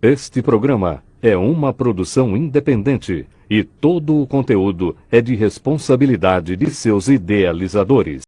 Este programa é uma produção independente e todo o conteúdo é de responsabilidade de seus idealizadores.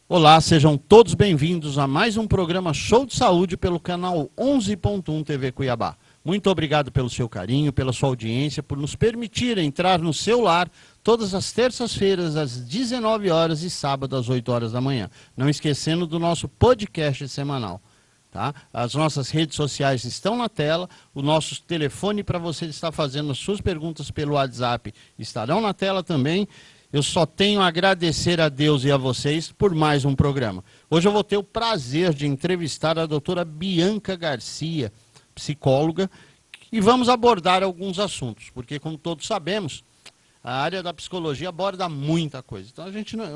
Olá, sejam todos bem-vindos a mais um programa Show de Saúde pelo canal 11.1 TV Cuiabá. Muito obrigado pelo seu carinho, pela sua audiência, por nos permitir entrar no seu lar todas as terças-feiras às 19 horas e sábado às 8 horas da manhã. Não esquecendo do nosso podcast semanal. Tá? As nossas redes sociais estão na tela, o nosso telefone para você estar fazendo as suas perguntas pelo WhatsApp estarão na tela também. Eu só tenho a agradecer a Deus e a vocês por mais um programa. Hoje eu vou ter o prazer de entrevistar a doutora Bianca Garcia, psicóloga, e vamos abordar alguns assuntos, porque como todos sabemos, a área da psicologia aborda muita coisa. Então,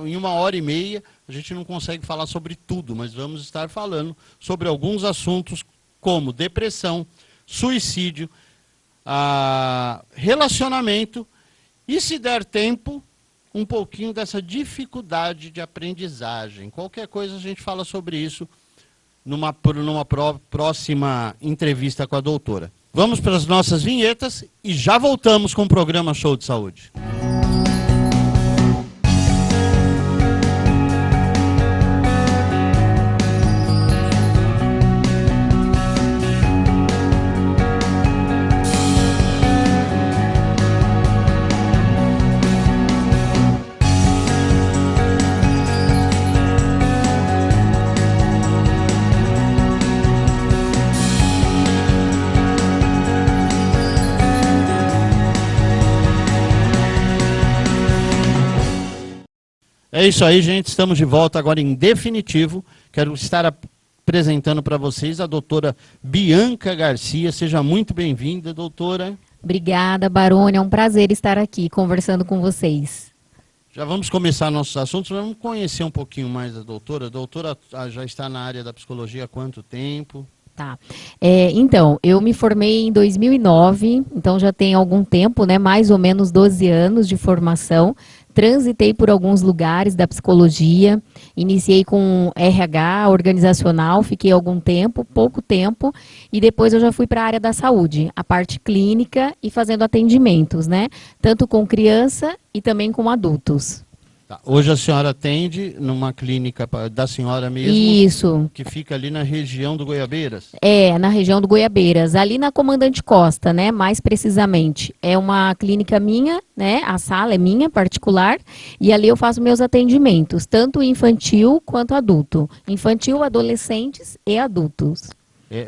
em 1h30, a gente não consegue falar sobre tudo, mas vamos estar falando sobre alguns assuntos como depressão, suicídio, relacionamento e, se der tempo, um pouquinho dessa dificuldade de aprendizagem. Qualquer coisa a gente fala sobre isso numa próxima entrevista com a doutora. Vamos para as nossas vinhetas e já voltamos com o programa Show de Saúde. É isso aí, gente. Estamos de volta agora em definitivo. Quero estar apresentando para vocês a doutora Bianca Garcia. Seja muito bem-vinda, doutora. Obrigada, Barone. É um prazer estar aqui conversando com vocês. Já vamos começar nossos assuntos. Vamos conhecer um pouquinho mais a doutora. A doutora já está na área da psicologia há quanto tempo? Tá. Então, eu me formei em 2009, então já tem algum tempo, né? Mais ou menos 12 anos de formação. Transitei por alguns lugares da psicologia, iniciei com RH organizacional, fiquei algum tempo, pouco tempo, e depois eu já fui para a área da saúde, a parte clínica e fazendo atendimentos, né? Tanto com criança e também com adultos. Tá. Hoje a senhora atende numa clínica da senhora mesmo? Isso. Que fica ali na região do Goiabeiras? Na região do Goiabeiras, ali na Comandante Costa, né, mais precisamente. É uma clínica minha, né, a sala é minha, particular, e ali eu faço meus atendimentos, tanto infantil quanto adulto. Infantil, adolescentes e adultos.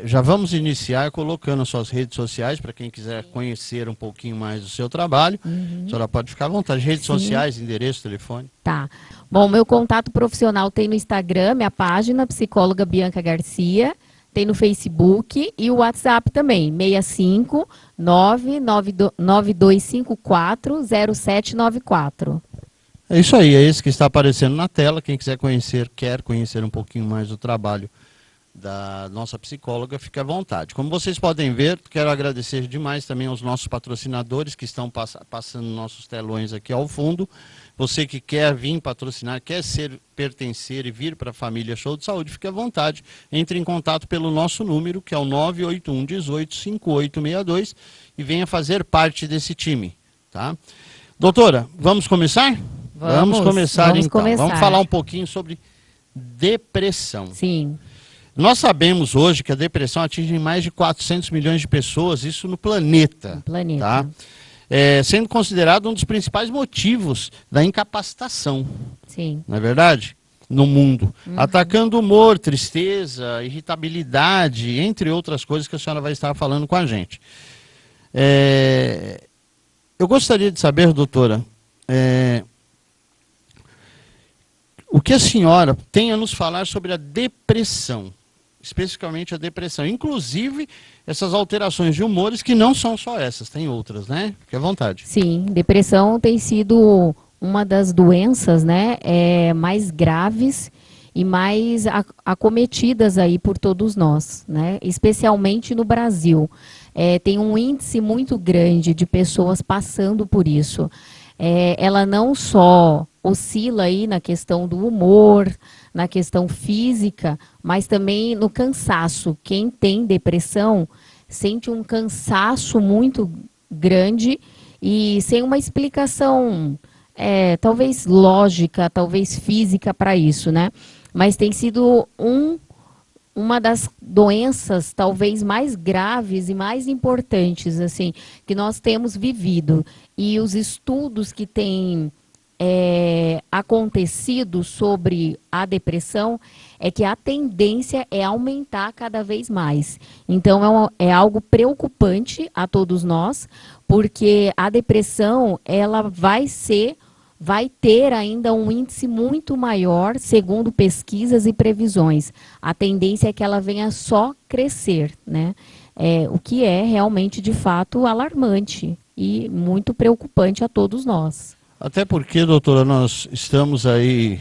Já vamos iniciar colocando as suas redes sociais, para quem quiser conhecer um pouquinho mais do seu trabalho. A senhora pode ficar à vontade. Redes sociais, endereço, telefone. Tá. Bom, meu contato profissional tem no Instagram, minha página, psicóloga Bianca Garcia, tem no Facebook e o WhatsApp também, 65 99254 0794. É isso aí, é esse que está aparecendo na tela. Quem quiser quer conhecer um pouquinho mais do trabalho da nossa psicóloga, fique à vontade. Como vocês podem ver, quero agradecer demais também aos nossos patrocinadores que estão passando nossos telões aqui ao fundo. Você que quer vir patrocinar, quer pertencer e vir para a família Show de Saúde, fique à vontade. Entre em contato pelo nosso número, que é o 981 18 5862, e venha fazer parte desse time. Tá? Doutora, vamos começar? Vamos começar então. Vamos falar um pouquinho sobre depressão. Sim. Nós sabemos hoje que a depressão atinge mais de 400 milhões de pessoas, isso no planeta. Tá? Sendo considerado um dos principais motivos da incapacitação. Sim. Não é verdade? No mundo. Atacando humor, tristeza, irritabilidade, entre outras coisas que a senhora vai estar falando com a gente. Eu gostaria de saber, doutora, o que a senhora tem a nos falar sobre a depressão. Especificamente a depressão, inclusive essas alterações de humores que não são só essas, tem outras, né? Fique à vontade. Sim, depressão tem sido uma das doenças, né, mais graves e mais acometidas aí por todos nós, né? Especialmente no Brasil. Tem um índice muito grande de pessoas passando por isso. Ela não só oscila aí na questão do humor, na questão física, mas também no cansaço. Quem tem depressão sente um cansaço muito grande e sem uma explicação, talvez lógica, talvez física para isso, né? Mas tem sido uma das doenças talvez mais graves e mais importantes assim que nós temos vivido. E os estudos que têm acontecido sobre a depressão é que a tendência é aumentar cada vez mais. Então é algo preocupante a todos nós, porque a depressão ela vai ter ainda um índice muito maior, segundo pesquisas e previsões. A tendência é que ela venha só crescer, né? O que é realmente, de fato, alarmante e muito preocupante a todos nós. Até porque, doutora, nós estamos aí,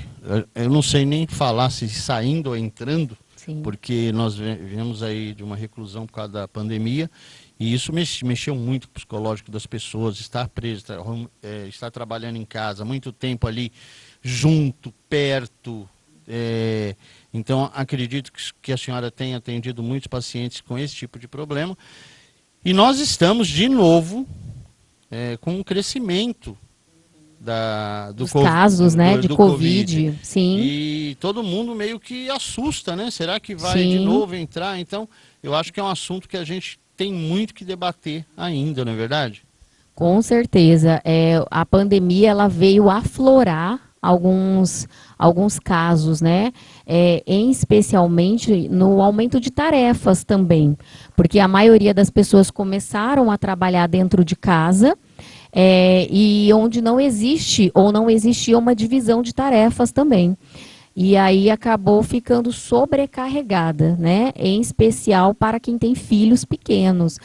eu não sei nem falar se saindo ou entrando, Sim. porque nós viemos aí de uma reclusão por causa da pandemia, e isso mexeu muito com o psicológico das pessoas, estar preso, estar trabalhando em casa, muito tempo ali junto, perto. Então, acredito que a senhora tem atendido muitos pacientes com esse tipo de problema. E nós estamos, de novo, com um crescimento dos casos, né, de Covid. Sim. E todo mundo meio que assusta, né? Será que vai Sim. de novo entrar? Então, eu acho que é um assunto que a gente tem muito que debater ainda, não é verdade? Com certeza. A pandemia ela veio aflorar alguns casos, né? Especialmente no aumento de tarefas também, porque a maioria das pessoas começaram a trabalhar dentro de casa, e onde não existe ou não existia uma divisão de tarefas também. E aí acabou ficando sobrecarregada, né? Em especial para quem tem filhos pequenos.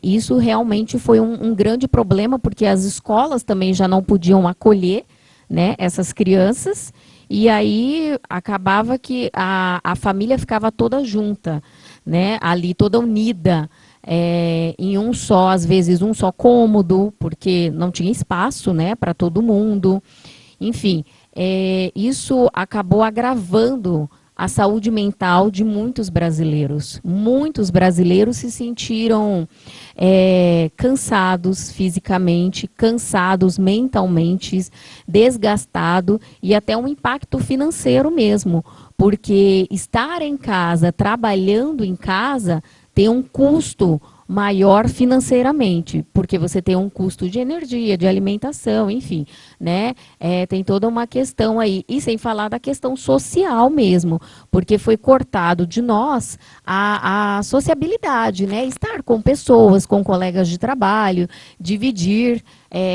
Isso realmente foi um grande problema, porque as escolas também já não podiam acolher, né, essas crianças, e aí acabava que a família ficava toda junta, né? Ali toda unida. Em às vezes um só cômodo, porque não tinha espaço, né, para todo mundo. Enfim, isso acabou agravando a saúde mental de muitos brasileiros. Muitos brasileiros se sentiram cansados fisicamente, cansados mentalmente, desgastados e até um impacto financeiro mesmo, porque estar em casa, trabalhando em casa, tem um custo maior financeiramente, porque você tem um custo de energia, de alimentação, enfim, né? Tem toda uma questão aí, e sem falar da questão social mesmo, porque foi cortado de nós a sociabilidade, né? Estar com pessoas, com colegas de trabalho, dividir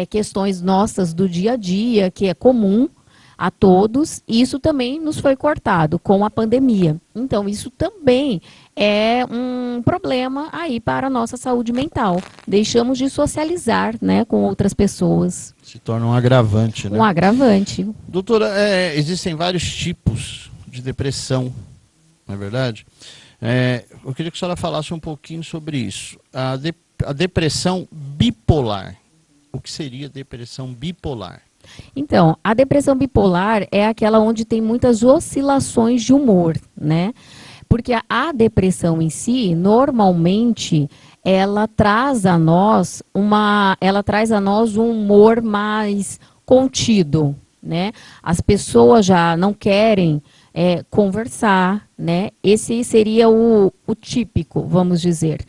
questões nossas do dia a dia, que é comum a todos, e isso também nos foi cortado com a pandemia. Então, isso também é um problema aí para a nossa saúde mental. Deixamos de socializar, né, com outras pessoas. Se torna um agravante, né? Um agravante. Doutora, existem vários tipos de depressão, não é verdade? Eu queria que a senhora falasse um pouquinho sobre isso. A depressão bipolar. O que seria depressão bipolar? Então, a depressão bipolar é aquela onde tem muitas oscilações de humor, né? Porque a depressão em si, normalmente, ela traz a nós um humor mais contido, né? As pessoas já não querem conversar, né? Esse seria o típico, vamos dizer.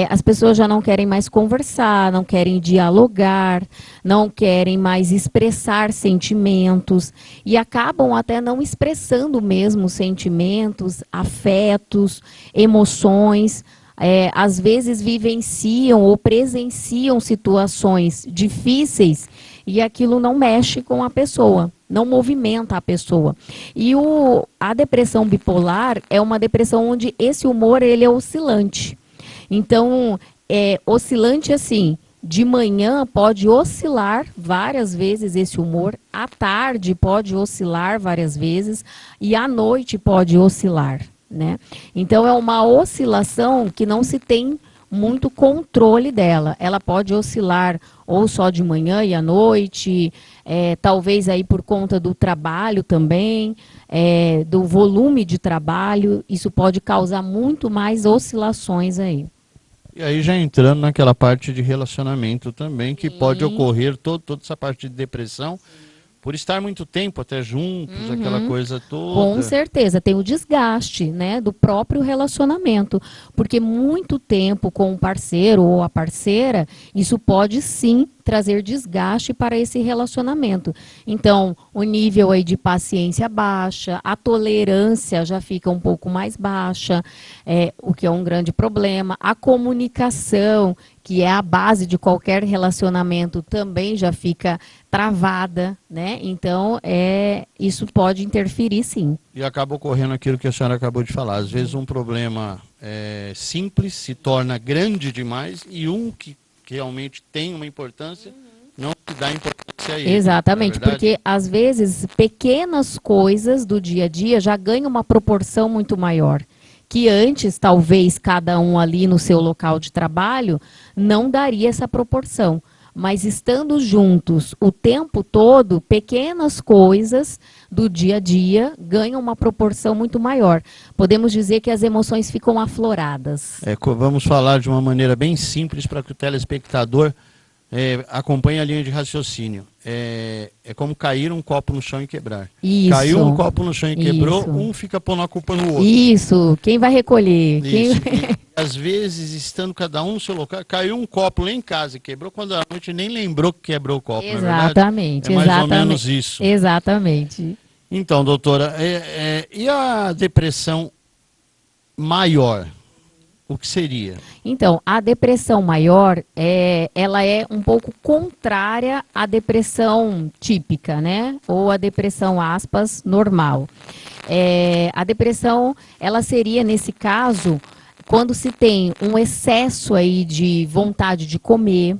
As pessoas já não querem mais conversar, não querem dialogar, não querem mais expressar sentimentos e acabam até não expressando mesmo sentimentos, afetos, emoções. Às vezes vivenciam ou presenciam situações difíceis e aquilo não mexe com a pessoa, não movimenta a pessoa. E a depressão bipolar é uma depressão onde esse humor ele é oscilante. Então, oscilante assim, de manhã pode oscilar várias vezes esse humor, à tarde pode oscilar várias vezes e à noite pode oscilar, né? Então, é uma oscilação que não se tem muito controle dela. Ela pode oscilar ou só de manhã e à noite, talvez aí por conta do trabalho também, do volume de trabalho, isso pode causar muito mais oscilações aí. E aí já entrando naquela parte de relacionamento também, que Sim. pode ocorrer toda essa parte de depressão, por estar muito tempo até juntos, aquela coisa toda. Com certeza, tem o desgaste, né, do próprio relacionamento, porque muito tempo com o parceiro ou a parceira, isso pode sim trazer desgaste para esse relacionamento. Então, o nível aí de paciência baixa, a tolerância já fica um pouco mais baixa, o que é um grande problema. A comunicação, que é a base de qualquer relacionamento, também já fica travada, né? Então, isso pode interferir, sim. E acaba ocorrendo aquilo que a senhora acabou de falar. Às vezes um problema simples se torna grande demais e um que realmente tem uma importância não se dá importância a ele. Exatamente, não é verdade? porque às vezes pequenas coisas do dia a dia já ganham uma proporção muito maior. Que antes, talvez, cada um ali no seu local de trabalho não daria essa proporção. Mas estando juntos o tempo todo, pequenas coisas do dia a dia ganham uma proporção muito maior. Podemos dizer que as emoções ficam afloradas. Vamos falar de uma maneira bem simples para que o telespectador acompanhe a linha de raciocínio. É como cair um copo no chão e quebrar. Isso. Caiu um copo no chão e quebrou, Isso. um fica pondo a culpa no outro. Isso, quem vai recolher? Isso. Quem... E, às vezes, estando cada um no seu local, caiu um copo lá em casa e quebrou, quando a noite nem lembrou que quebrou o copo, Exatamente, não é verdade? É mais exatamente, ou menos isso. Exatamente. Então, doutora, e a depressão maior? O que seria? Então, a depressão maior, ela é um pouco contrária à depressão típica, né? Ou a depressão, aspas, normal. A depressão, ela seria, nesse caso, quando se tem um excesso aí de vontade de comer,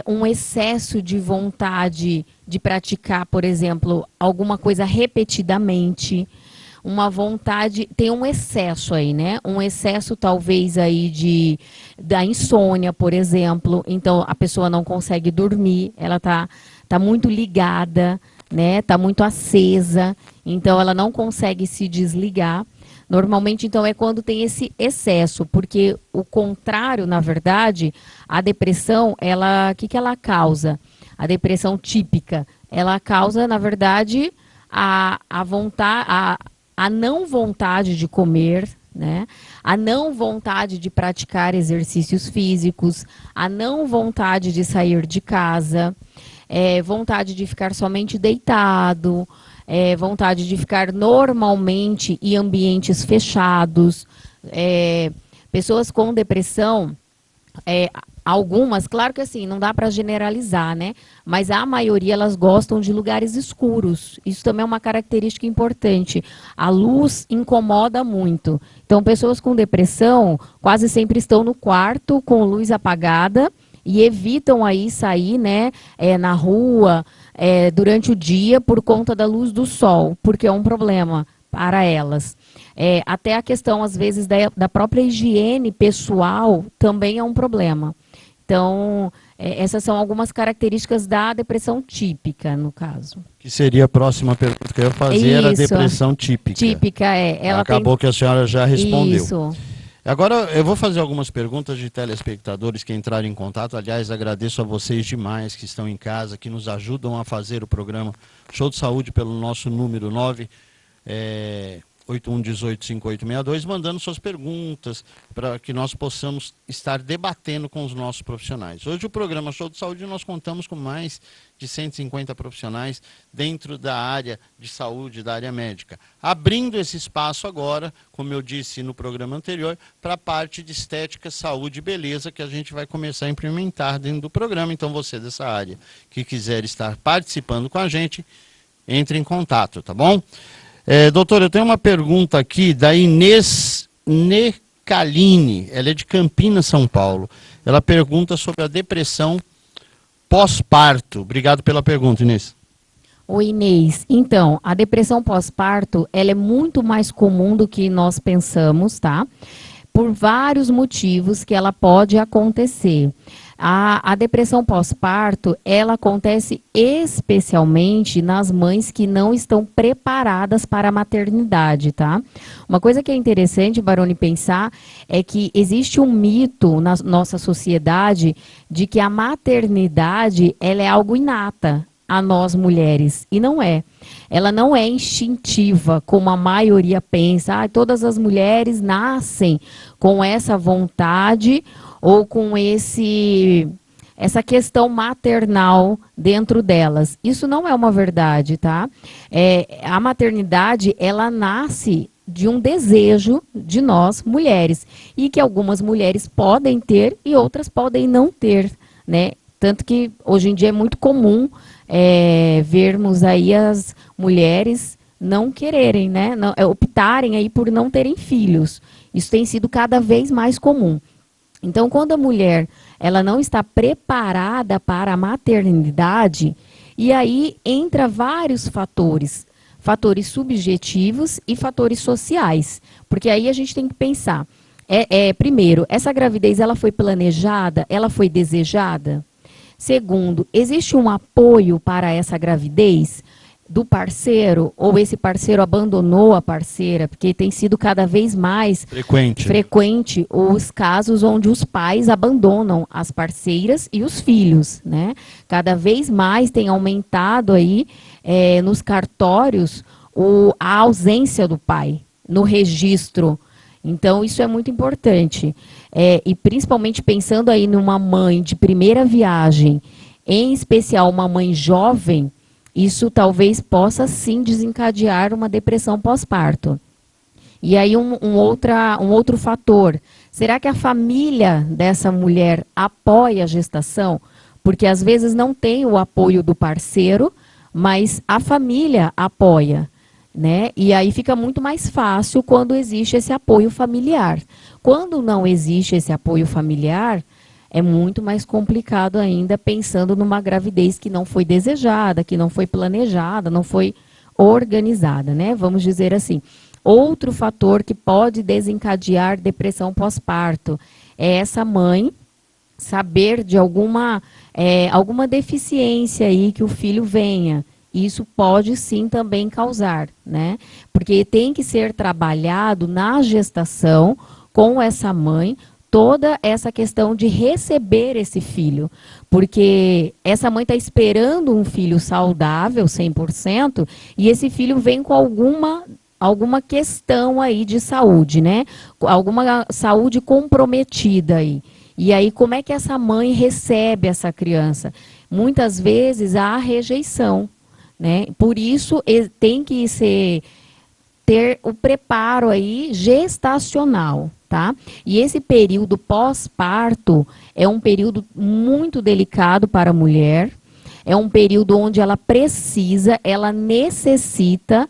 um excesso de vontade de praticar, por exemplo, alguma coisa repetidamente, uma vontade, tem um excesso aí, né? Um excesso talvez aí da insônia, por exemplo. Então a pessoa não consegue dormir, ela tá muito ligada, né? Tá muito acesa, então ela não consegue se desligar. Normalmente, então, é quando tem esse excesso, porque o contrário, na verdade, a depressão, o que ela causa? A depressão típica, ela causa, na verdade, a não vontade de comer, né? A não vontade de praticar exercícios físicos, a não vontade de sair de casa, vontade de ficar somente deitado, vontade de ficar normalmente em ambientes fechados. Pessoas com depressão, algumas, claro que assim, não dá para generalizar, né? Mas a maioria, elas gostam de lugares escuros. Isso também é uma característica importante. A luz incomoda muito. Então, pessoas com depressão quase sempre estão no quarto com luz apagada e evitam aí sair, né, na rua, durante o dia por conta da luz do sol, porque é um problema para elas. Até a questão, às vezes, da própria higiene pessoal também é um problema. Então, essas são algumas características da depressão típica, no caso. Que seria a próxima pergunta que eu ia fazer, era a depressão típica. Típica, Acabou que a senhora já respondeu. Isso. Agora, eu vou fazer algumas perguntas de telespectadores que entraram em contato. Aliás, agradeço a vocês demais que estão em casa, que nos ajudam a fazer o programa Show de Saúde pelo nosso número 81185862, mandando suas perguntas para que nós possamos estar debatendo com os nossos profissionais. Hoje o programa Show de Saúde nós contamos com mais de 150 profissionais dentro da área de saúde, da área médica. Abrindo esse espaço agora, como eu disse no programa anterior, para a parte de estética, saúde e beleza que a gente vai começar a implementar dentro do programa. Então você dessa área que quiser estar participando com a gente, entre em contato, tá bom? Doutor, eu tenho uma pergunta aqui da Inês Necalini, ela é de Campinas, São Paulo. Ela pergunta sobre a depressão pós-parto. Obrigado pela pergunta, Inês. Oi, Inês. Então, a depressão pós-parto, ela é muito mais comum do que nós pensamos, tá? Por vários motivos que ela pode acontecer. A depressão pós-parto, ela acontece especialmente nas mães que não estão preparadas para a maternidade, tá? Uma coisa que é interessante, Baroni, pensar é que existe um mito na nossa sociedade de que a maternidade, ela é algo inata a nós mulheres, e não é. Ela não é instintiva, como a maioria pensa. Todas as mulheres nascem com essa vontade ou com essa questão maternal dentro delas. Isso não é uma verdade, tá? A maternidade, ela nasce de um desejo de nós, mulheres, e que algumas mulheres podem ter e outras podem não ter, né? Tanto que hoje em dia é muito comum vermos aí as mulheres não quererem, né? Optarem aí por não terem filhos. Isso tem sido cada vez mais comum. Então, quando a mulher ela não está preparada para a maternidade, e aí entra vários fatores subjetivos e fatores sociais, porque aí a gente tem que pensar, primeiro, essa gravidez ela foi planejada, ela foi desejada? Segundo, existe um apoio para essa gravidez do parceiro, ou esse parceiro abandonou a parceira, porque tem sido cada vez mais frequente os casos onde os pais abandonam as parceiras e os filhos, né? Cada vez mais tem aumentado aí nos cartórios a ausência do pai no registro. Então, isso é muito importante. E principalmente pensando aí numa mãe de primeira viagem, em especial uma mãe jovem, isso talvez possa sim desencadear uma depressão pós-parto. E aí um outro fator, será que a família dessa mulher apoia a gestação? Porque às vezes não tem o apoio do parceiro, mas a família apoia, né? E aí fica muito mais fácil quando existe esse apoio familiar. Quando não existe esse apoio familiar, é muito mais complicado ainda, pensando numa gravidez que não foi desejada, que não foi planejada, não foi organizada, né? Vamos dizer assim. Outro fator que pode desencadear depressão pós-parto é essa mãe saber de alguma deficiência aí que o filho venha. Isso pode sim também causar, né? Porque tem que ser trabalhado na gestação com essa mãe toda essa questão de receber esse filho, porque essa mãe está esperando um filho saudável, 100%, e esse filho vem com alguma questão aí de saúde, né? Alguma saúde comprometida aí. E aí, como é que essa mãe recebe essa criança? Muitas vezes há rejeição, né? Por isso, tem que ter o preparo aí gestacional. Tá? E esse período pós-parto é um período muito delicado para a mulher, é um período onde ela necessita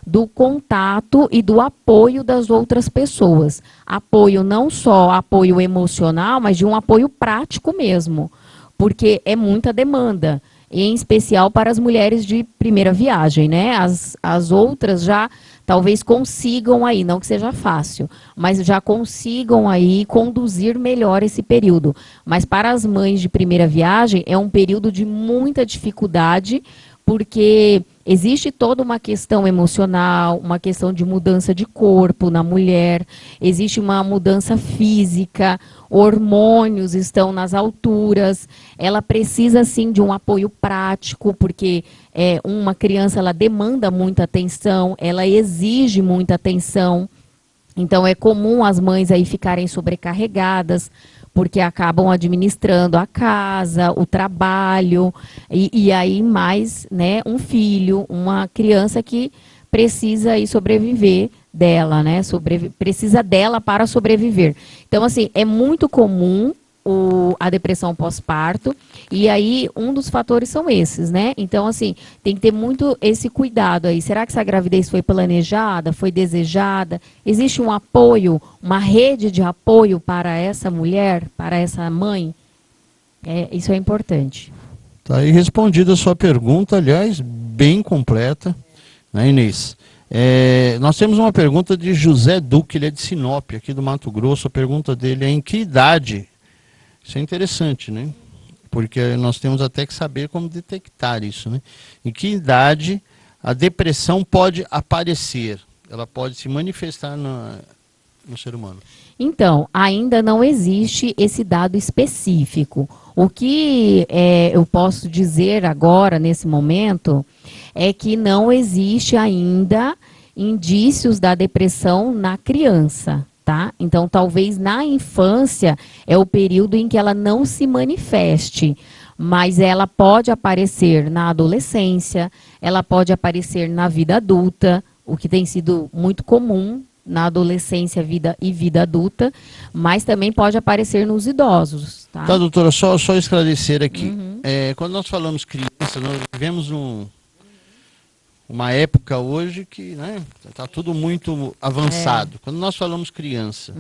do contato e do apoio das outras pessoas. Apoio não só apoio emocional, mas de um apoio prático mesmo, porque é muita demanda, em especial para as mulheres de primeira viagem, né? As outras já talvez consigam aí, não que seja fácil, mas já consigam aí conduzir melhor esse período. Mas para as mães de primeira viagem é um período de muita dificuldade, porque existe toda uma questão emocional, uma questão de mudança de corpo na mulher, existe uma mudança física, hormônios estão nas alturas, ela precisa sim de um apoio prático, porque uma criança ela demanda muita atenção, ela exige muita atenção, então é comum as mães aí ficarem sobrecarregadas, porque acabam administrando a casa, o trabalho, e aí mais, né, um filho, uma criança que precisa aí sobreviver dela, né, precisa dela para sobreviver. Então, assim, é muito comum a depressão pós-parto, e aí um dos fatores são esses, né? Então, assim, tem que ter muito esse cuidado aí. Será que essa gravidez foi planejada, foi desejada? Existe um apoio, uma rede de apoio para essa mulher, para essa mãe? Isso é importante. Tá aí respondida a sua pergunta, aliás, bem completa, né, Inês? Nós temos uma pergunta de José Duque, ele é de Sinop, aqui do Mato Grosso. A pergunta dele é: em que idade Isso é interessante, né? Porque nós temos até que saber como detectar isso, né? Em que idade a depressão pode aparecer? Ela pode se manifestar no ser humano. Então, ainda não existe esse dado específico. O que eu posso dizer agora, nesse momento, é que não existe ainda indícios da depressão na criança, tá? Então, talvez na infância é o período em que ela não se manifeste, mas ela pode aparecer na adolescência, ela pode aparecer na vida adulta, o que tem sido muito comum na adolescência e vida adulta, mas também pode aparecer nos idosos. Tá, tá doutora, só esclarecer aqui. Quando nós falamos criança, nós vivemos uma época hoje que está tudo muito avançado. Quando nós falamos criança,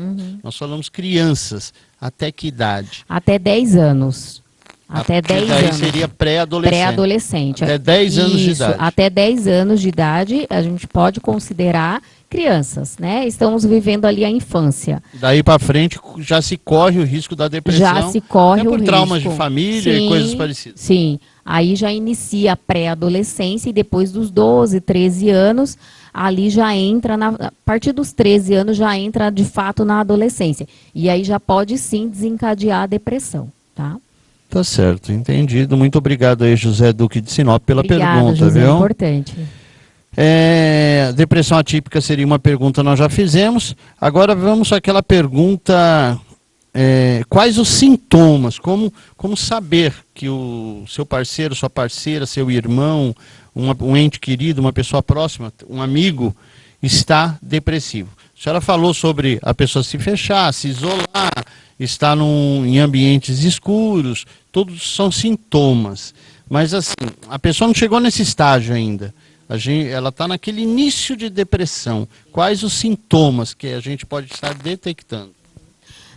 nós falamos crianças, até que idade? Até 10 anos. Até 10 anos. Seria pré-adolescente. Pré-adolescente. Até 10 anos de idade. Até 10 anos de idade, a gente pode considerar crianças, né? Estamos vivendo ali a infância. Daí para frente já se corre o risco da depressão. Já se corre o risco. Por traumas de família e coisas parecidas. Sim, aí já inicia a pré-adolescência e depois dos 12, 13 anos, ali já entra, a partir dos 13 anos já entra de fato na adolescência. E aí já pode sim desencadear a depressão, tá? Tá certo, entendido. Muito obrigado aí, José Duque de Sinop, pela pergunta, José, viu? Importante. Depressão atípica seria uma pergunta, nós já fizemos. Agora vamos àquela pergunta, quais os sintomas? Como saber que o seu parceiro, sua parceira, seu irmão, um ente querido, uma pessoa próxima, um amigo, está depressivo? A senhora falou sobre a pessoa se fechar, se isolar, estar em ambientes escuros, todos são sintomas. Mas assim, a pessoa não chegou nesse estágio ainda. Ela está naquele início de depressão. Quais os sintomas que a gente pode estar detectando?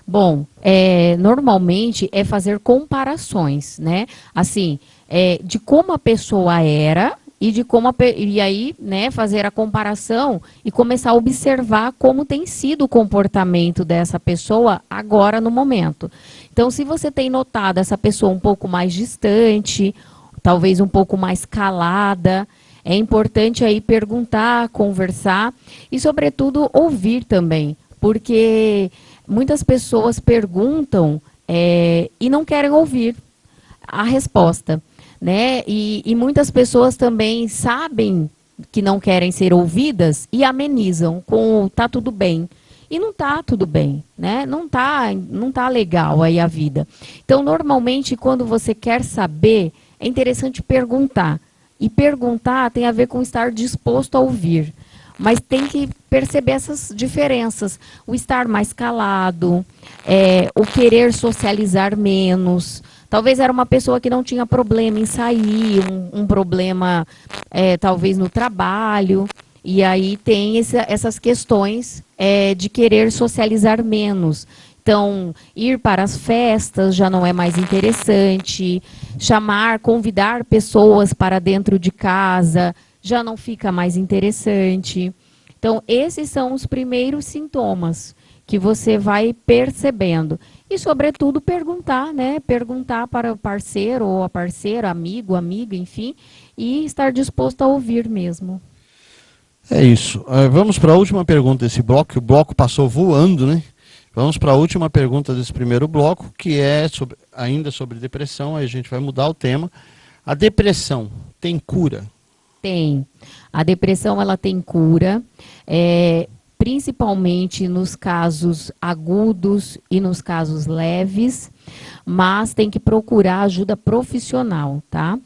Bom, normalmente é fazer comparações, né? Assim, de como a pessoa era e de como e aí, né, fazer a comparação e começar a observar como tem sido o comportamento dessa pessoa agora no momento. Então, se você tem notado essa pessoa um pouco mais distante, talvez um pouco mais calada, é importante aí perguntar, conversar e, sobretudo, ouvir também, porque muitas pessoas perguntam e não querem ouvir a resposta, né? E muitas pessoas também sabem que não querem ser ouvidas e amenizam com tá tudo bem. E não tá tudo bem, né? Não tá legal aí a vida. Então, normalmente, quando você quer saber, é interessante perguntar. E perguntar tem a ver com estar disposto a ouvir. Mas tem que perceber essas diferenças. O estar mais calado, o querer socializar menos. Talvez era uma pessoa que não tinha problema em sair, um problema talvez no trabalho. E aí tem essas questões de querer socializar menos. Então, ir para as festas já não é mais interessante, convidar pessoas para dentro de casa já não fica mais interessante. Então, esses são os primeiros sintomas que você vai percebendo. E, sobretudo, perguntar, né? Perguntar para o parceiro ou a parceira, amigo, amiga, enfim, e estar disposto a ouvir mesmo. É isso. Vamos para a última pergunta desse bloco, que o bloco passou voando, né? Vamos para a última pergunta desse primeiro bloco, que é ainda sobre depressão, aí a gente vai mudar o tema. A depressão tem cura? Tem. A depressão, ela tem cura, principalmente nos casos agudos e nos casos leves, mas tem que procurar ajuda profissional, tá?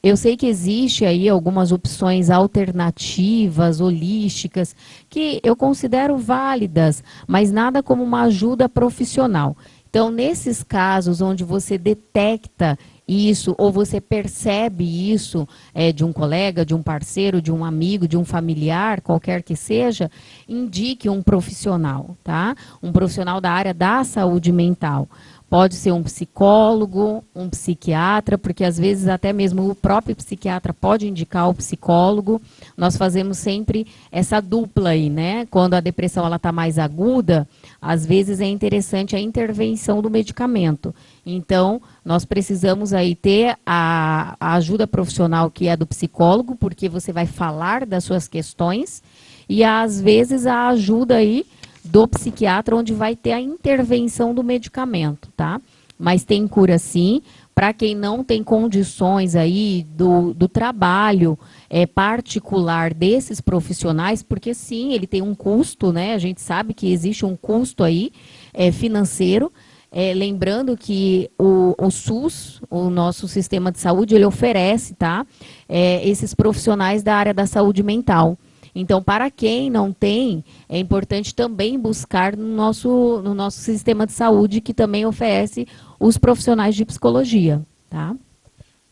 Eu sei que existe aí algumas opções alternativas, holísticas, que eu considero válidas, mas nada como uma ajuda profissional. Então, nesses casos onde você detecta isso, ou você percebe isso de um colega, de um parceiro, de um amigo, de um familiar, qualquer que seja, indique um profissional, tá? Um profissional da área da saúde mental. Pode ser um psicólogo, um psiquiatra, porque às vezes até mesmo o próprio psiquiatra pode indicar o psicólogo. Nós fazemos sempre essa dupla aí, né? Quando a depressão ela está mais aguda, às vezes é interessante a intervenção do medicamento. Então, nós precisamos aí ter a ajuda profissional que é do psicólogo, porque você vai falar das suas questões, e às vezes a ajuda aí do psiquiatra, onde vai ter a intervenção do medicamento, tá? Mas tem cura sim, para quem não tem condições aí do trabalho particular desses profissionais, porque sim, ele tem um custo, né? A gente sabe que existe um custo aí financeiro. Lembrando que o SUS, o nosso sistema de saúde, ele oferece, tá? Esses profissionais da área da saúde mental. Então, para quem não tem, é importante também buscar no nosso sistema de saúde, que também oferece os profissionais de psicologia, tá?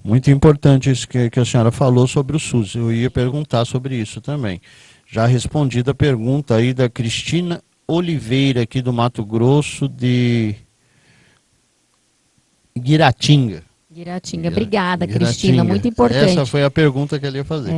Muito importante isso que a senhora falou sobre o SUS. Eu ia perguntar sobre isso também. Já respondida a pergunta aí da Cristina Oliveira, aqui do Mato Grosso, de Guiratinga. Obrigada, Cristina, muito importante. Essa foi a pergunta que ela ia fazer.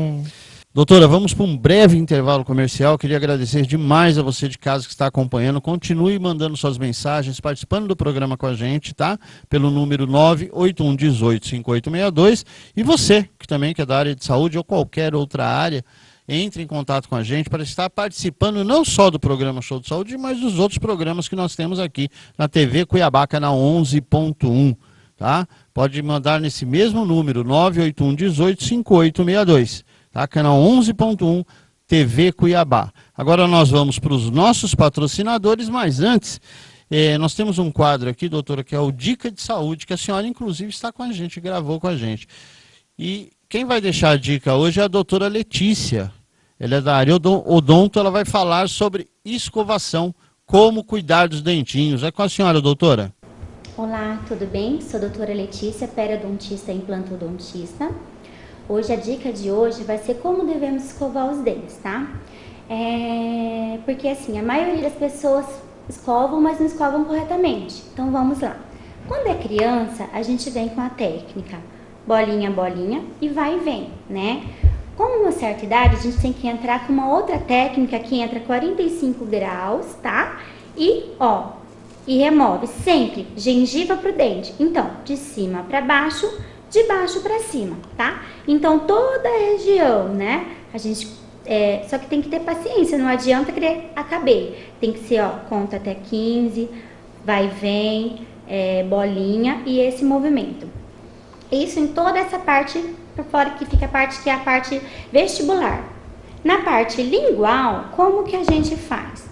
Doutora, vamos para um breve intervalo comercial. Queria agradecer demais a você de casa que está acompanhando. Continue mandando suas mensagens, participando do programa com a gente, tá? Pelo número 981185862. E você, que também é da área de saúde ou qualquer outra área, entre em contato com a gente para estar participando não só do programa Show de Saúde, mas dos outros programas que nós temos aqui na TV Cuiabá, canal 11.1. Tá? Pode mandar nesse mesmo número, 981185862. Tá? Canal 11.1, TV Cuiabá. Agora nós vamos para os nossos patrocinadores, mas antes, nós temos um quadro aqui, doutora, que é o Dica de Saúde, que a senhora, inclusive, está com a gente, gravou com a gente. E quem vai deixar a dica hoje é a doutora Letícia. Ela é da área odonto, ela vai falar sobre escovação, como cuidar dos dentinhos. É com a senhora, doutora. Olá, tudo bem? Sou a doutora Letícia, periodontista e implantodontista. Hoje a dica de hoje vai ser como devemos escovar os dentes, tá? Porque assim, a maioria das pessoas escovam, mas não escovam corretamente. Então vamos lá. Quando é criança, a gente vem com a técnica bolinha, bolinha e vai e vem, né? Com uma certa idade, a gente tem que entrar com uma outra técnica que entra 45 graus, tá? E remove sempre gengiva pro dente. Então, de cima para baixo, de baixo para cima, tá? Então, toda a região, né? A gente, só que tem que ter paciência, não adianta querer acabei. Tem que ser, conta até 15, vai e vem, bolinha e esse movimento. Isso em toda essa parte, por fora que fica a parte que é a parte vestibular. Na parte lingual, como que a gente faz?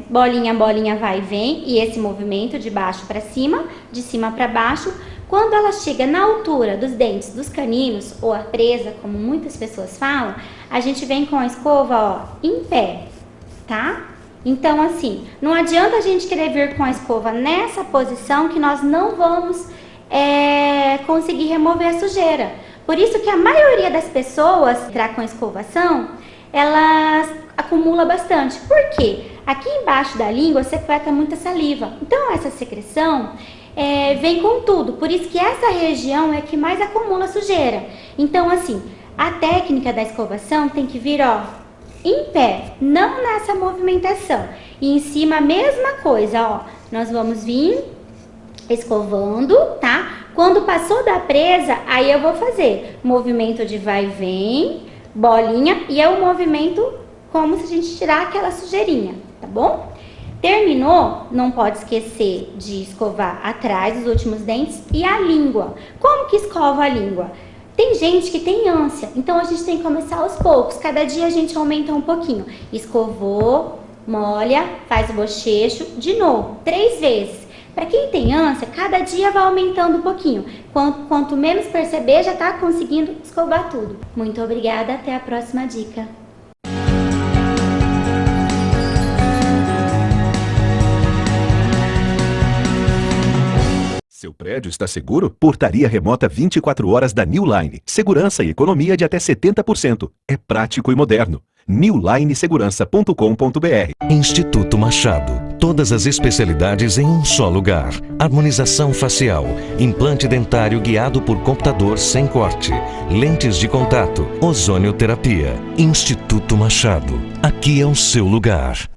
Bolinha, bolinha, vai e vem, e esse movimento de baixo para cima, de cima para baixo. Quando ela chega na altura dos dentes dos caninos, ou a presa, como muitas pessoas falam, a gente vem com a escova, em pé, tá? Então, assim, não adianta a gente querer vir com a escova nessa posição que nós não vamos conseguir remover a sujeira. Por isso que a maioria das pessoas, entrar com a escovação, elas acumula bastante. Por quê? Aqui embaixo da língua secreta muita saliva. Então, essa secreção vem com tudo. Por isso que essa região é que mais acumula sujeira. Então, assim, a técnica da escovação tem que vir, em pé, não nessa movimentação. E em cima a mesma coisa, nós vamos vir escovando, tá? Quando passou da presa, aí eu vou fazer movimento de vai e vem, bolinha, e é o movimento como se a gente tirar aquela sujeirinha, tá bom? Terminou, não pode esquecer de escovar atrás os últimos dentes e a língua. Como que escova a língua? Tem gente que tem ânsia, então a gente tem que começar aos poucos. Cada dia a gente aumenta um pouquinho. Escovou, molha, faz o bochecho, de novo, 3 vezes. Para quem tem ânsia, cada dia vai aumentando um pouquinho. Quanto menos perceber, já está conseguindo escovar tudo. Muito obrigada, até a próxima dica. Seu prédio está seguro? Portaria remota 24 horas da New Line. Segurança e economia de até 70%. É prático e moderno. newlinesegurança.com.br. Instituto Machado. Todas as especialidades em um só lugar. Harmonização facial, implante dentário guiado por computador sem corte, lentes de contato, ozonioterapia. Instituto Machado. Aqui é o seu lugar.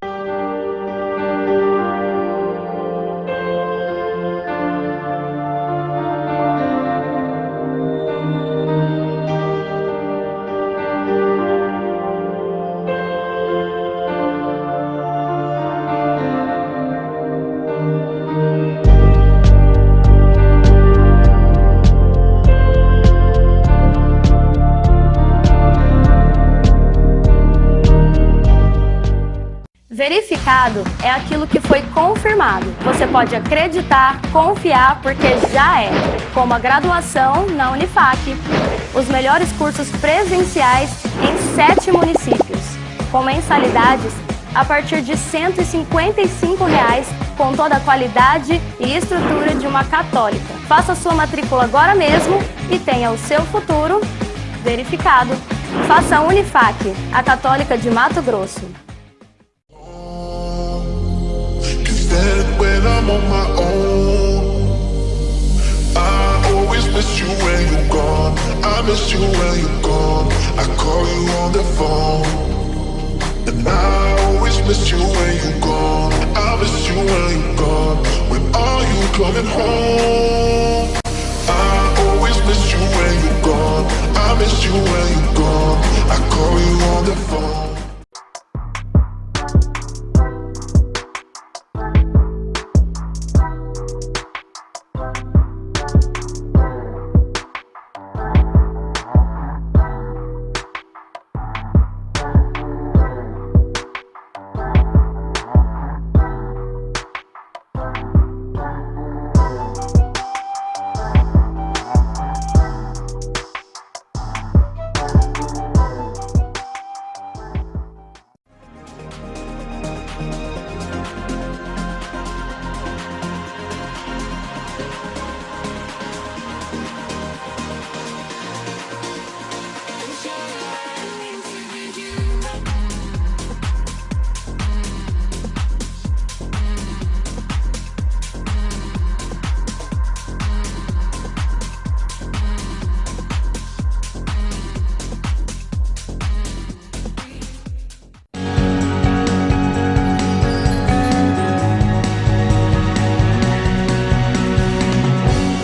Verificado é aquilo que foi confirmado. Você pode acreditar, confiar, porque já é. Como a graduação na Unifac. Os melhores cursos presenciais em 7 municípios. Com mensalidades a partir de R$ 155, com toda a qualidade e estrutura de uma católica. Faça sua matrícula agora mesmo e tenha o seu futuro verificado. Faça a Unifac, a Católica de Mato Grosso. When I'm on my own, I always miss you when you're gone. I miss you when you're gone. I call you on the phone, and I always miss you when you're gone. I miss you when you're gone. When are you coming home? I always miss you when you're gone. I miss you when you're gone. I call you on the phone.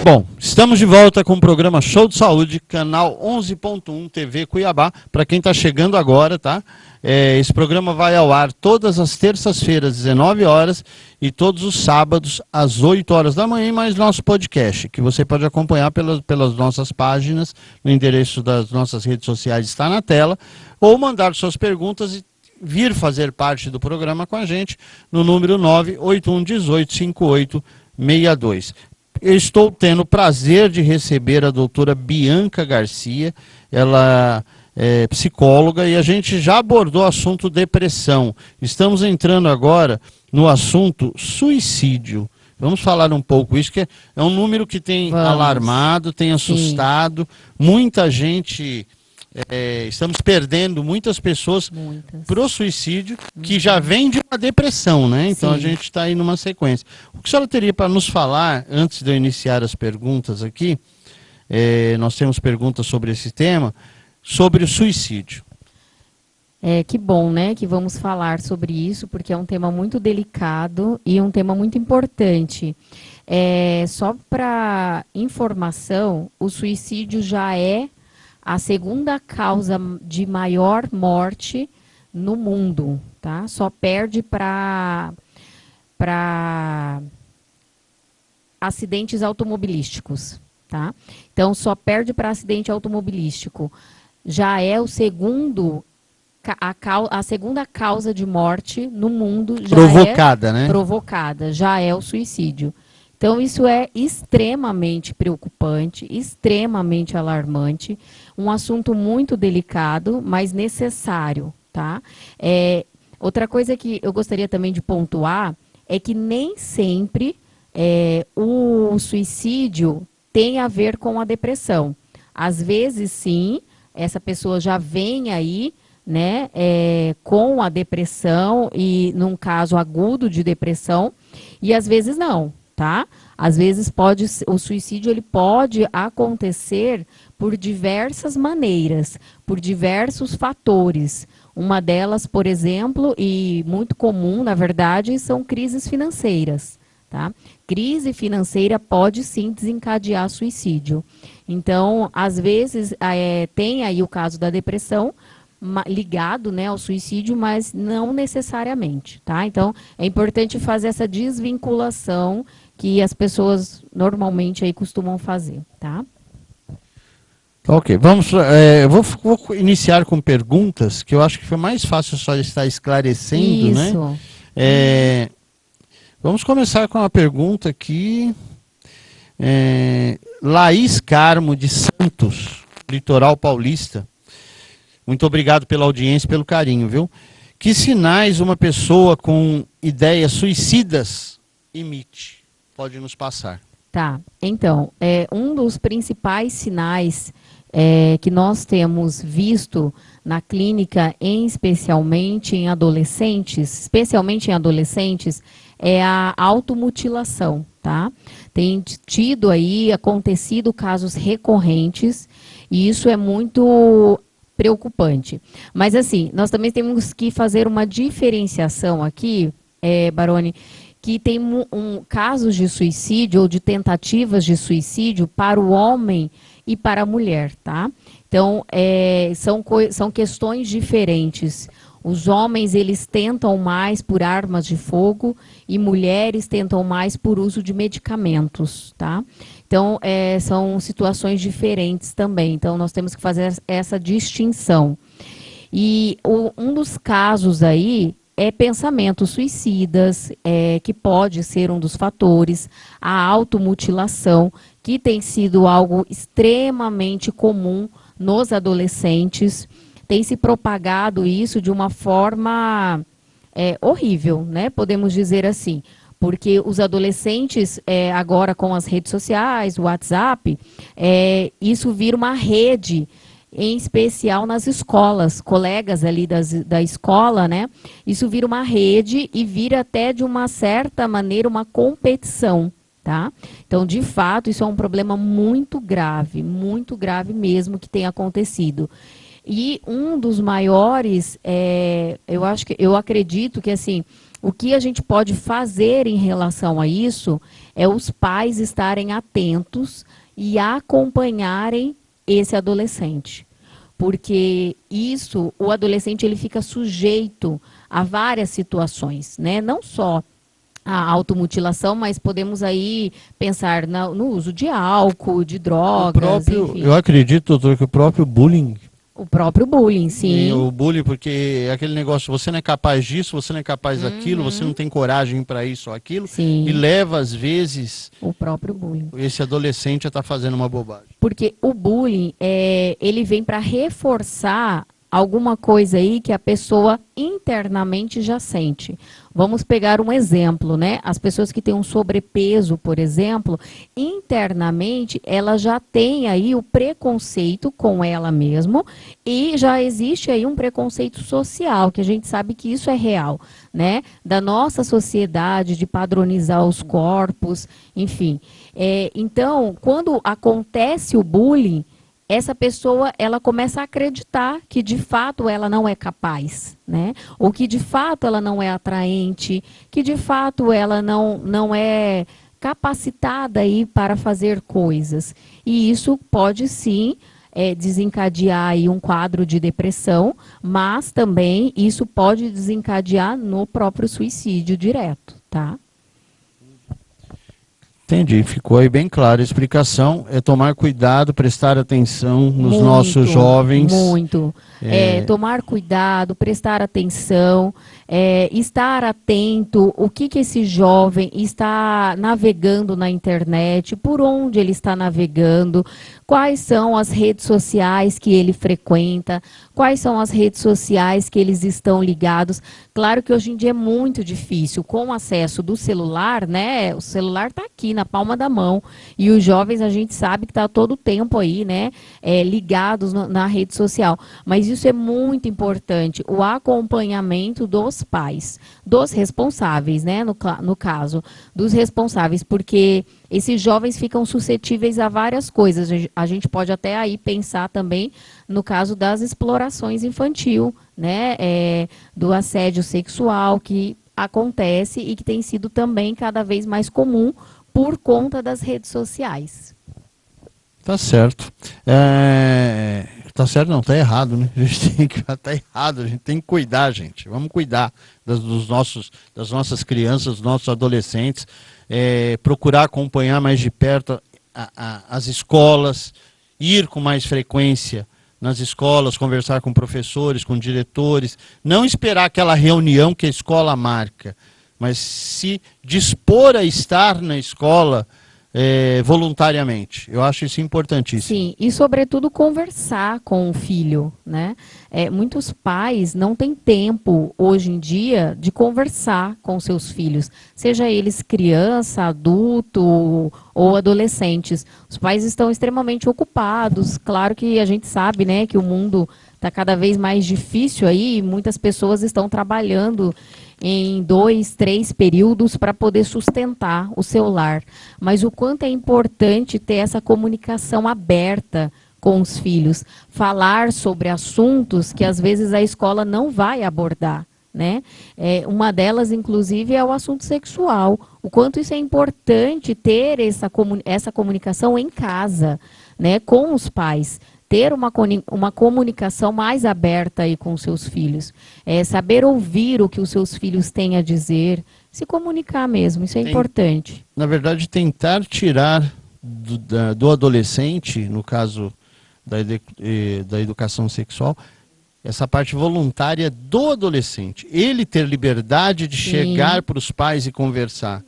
Bom, estamos de volta com o programa Show de Saúde, canal 11.1 TV Cuiabá. Para quem está chegando agora, tá? Esse programa vai ao ar todas as terças-feiras, 19 horas, e todos os sábados, às 8 horas da manhã, mais nosso podcast, que você pode acompanhar pelas nossas páginas, no endereço das nossas redes sociais está na tela, ou mandar suas perguntas e vir fazer parte do programa com a gente no número 981185862. Eu estou tendo o prazer de receber a doutora Bianca Garcia, ela é psicóloga e a gente já abordou o assunto depressão. Estamos entrando agora no assunto suicídio. Vamos falar um pouco isso, que é um número que tem alarmado, tem assustado, muita gente... estamos perdendo muitas pessoas para o suicídio, que já vem de uma depressão, né? Então a gente está aí numa sequência. O que a senhora teria para nos falar, antes de eu iniciar as perguntas aqui, nós temos perguntas sobre esse tema, sobre o suicídio. Que bom, né, que vamos falar sobre isso, porque é um tema muito delicado e um tema muito importante. Só para informação, o suicídio já é a segunda causa de maior morte no mundo, tá? Só perde para acidentes automobilísticos, tá? Então, só perde para acidente automobilístico. Já é o segundo, a segunda causa de morte no mundo. Já provocada, né? Provocada, já é o suicídio. Então, isso é extremamente preocupante, extremamente alarmante, um assunto muito delicado, mas necessário, tá? Outra coisa que eu gostaria também de pontuar é que nem sempre o suicídio tem a ver com a depressão. Às vezes, sim, essa pessoa já vem aí né, com a depressão e num caso agudo de depressão, e às vezes não, tá? Às vezes o suicídio ele pode acontecer por diversas maneiras, por diversos fatores. Uma delas, por exemplo, e muito comum, na verdade, são crises financeiras, tá? Crise financeira pode sim desencadear suicídio. Então, às vezes, tem aí o caso da depressão ligado, né, ao suicídio, mas não necessariamente, tá? Então, é importante fazer essa desvinculação que as pessoas normalmente aí costumam fazer, tá? Ok, vou iniciar com perguntas, que eu acho que foi mais fácil só estar esclarecendo, Isso. né? Vamos começar com uma pergunta aqui. Laís Carmo, de Santos, litoral paulista. Muito obrigado pela audiência e pelo carinho, viu? Que sinais uma pessoa com ideias suicidas emite? Pode nos passar. Tá, então, um dos principais sinais que nós temos visto na clínica, especialmente em adolescentes, é a automutilação, tá? Tem acontecido casos recorrentes, e isso é muito preocupante. Mas assim, nós também temos que fazer uma diferenciação aqui, Baroni, que tem casos de suicídio ou de tentativas de para o homem e para a mulher, tá? Então, são questões diferentes. Os homens, eles tentam mais por armas de fogo e mulheres tentam mais por uso de medicamentos, tá? Então, são situações diferentes também. Então, nós temos que fazer essa distinção. E um dos casos aí é pensamentos suicidas, que pode ser um dos fatores, a automutilação, que tem sido algo extremamente comum nos adolescentes, tem se propagado isso de uma forma horrível, né? Podemos dizer assim, porque os adolescentes, agora com as redes sociais, o WhatsApp, isso vira uma rede, em especial nas escolas, colegas ali da escola, né? Isso vira uma rede e vira até de uma certa maneira uma competição, tá? Então, de fato, isso é um problema muito grave mesmo que tem acontecido. E um dos maiores, eu acredito que assim, o que a gente pode fazer em relação a isso é os pais estarem atentos e acompanharem esse adolescente, porque o adolescente ele fica sujeito a várias situações, né? Não só a automutilação, mas podemos aí pensar no uso de álcool, de drogas, enfim. Eu acredito, doutor, que o próprio bullying... O próprio bullying, sim. O bullying, porque é aquele negócio, você não é capaz disso, você não é capaz daquilo, você não tem coragem para isso ou aquilo, sim. E leva, às vezes, o próprio bullying. Esse adolescente a estar fazendo uma bobagem. Porque o bullying, ele vem para reforçar alguma coisa aí que a pessoa internamente já sente. Vamos pegar um exemplo, né? As pessoas que têm um sobrepeso, por exemplo, internamente ela já tem aí o preconceito com ela mesma e já existe aí um preconceito social, que a gente sabe que isso é real, né? Da nossa sociedade, de padronizar os corpos, enfim. Então, quando acontece o bullying, essa pessoa, ela começa a acreditar que de fato ela não é capaz, né? Ou que de fato ela não é atraente, que de fato ela não é capacitada aí para fazer coisas. E isso pode sim desencadear aí um quadro de depressão, mas também isso pode desencadear no próprio suicídio direto, tá? Entendi, ficou aí bem clara a explicação. É tomar cuidado, prestar atenção nos nossos jovens. Muito. Tomar cuidado, prestar atenção, estar atento, o que esse jovem está navegando na internet, por onde ele está navegando, quais são as redes sociais que ele frequenta, quais são as redes sociais que eles estão ligados. Claro que hoje em dia é muito difícil, com o acesso do celular, né? O celular está aqui na palma da mão, e os jovens, a gente sabe que está todo o tempo aí, né? Ligados na rede social. Mas isso é muito importante, o acompanhamento dos pais, dos responsáveis, né? No caso, dos responsáveis, porque esses jovens ficam suscetíveis a várias coisas. A gente pode até aí pensar também no caso das explorações infantil, né? Do assédio sexual que acontece e que tem sido também cada vez mais comum por conta das redes sociais. Tá certo. Tá certo não, tá errado, né? A gente tem que tá errado, a gente tem que cuidar, gente. Vamos cuidar das nossas crianças, dos nossos adolescentes, procurar acompanhar mais de perto as escolas, ir com mais frequência nas escolas, conversar com professores, com diretores, não esperar aquela reunião que a escola marca, mas se dispor a estar na escola voluntariamente. Eu acho isso importantíssimo. Sim, e sobretudo conversar com o filho, né? Muitos pais não têm tempo hoje em dia de conversar com seus filhos, seja eles criança, adulto ou adolescentes. Os pais estão extremamente ocupados. Claro que a gente sabe, né, que o mundo está cada vez mais difícil aí, e muitas pessoas estão trabalhando em 2, 3 períodos para poder sustentar o seu lar. Mas o quanto é importante ter essa comunicação aberta com os filhos, falar sobre assuntos que às vezes a escola não vai abordar, né? Uma delas, inclusive, é o assunto sexual. O quanto isso é importante ter essa comunicação em casa, né, com os pais. Ter uma comunicação mais aberta aí com seus filhos. Saber ouvir o que os seus filhos têm a dizer, se comunicar mesmo, isso é importante. Na verdade, tentar tirar do adolescente, no caso da educação sexual, essa parte voluntária do adolescente. Ele ter liberdade de chegar para os pais e conversar.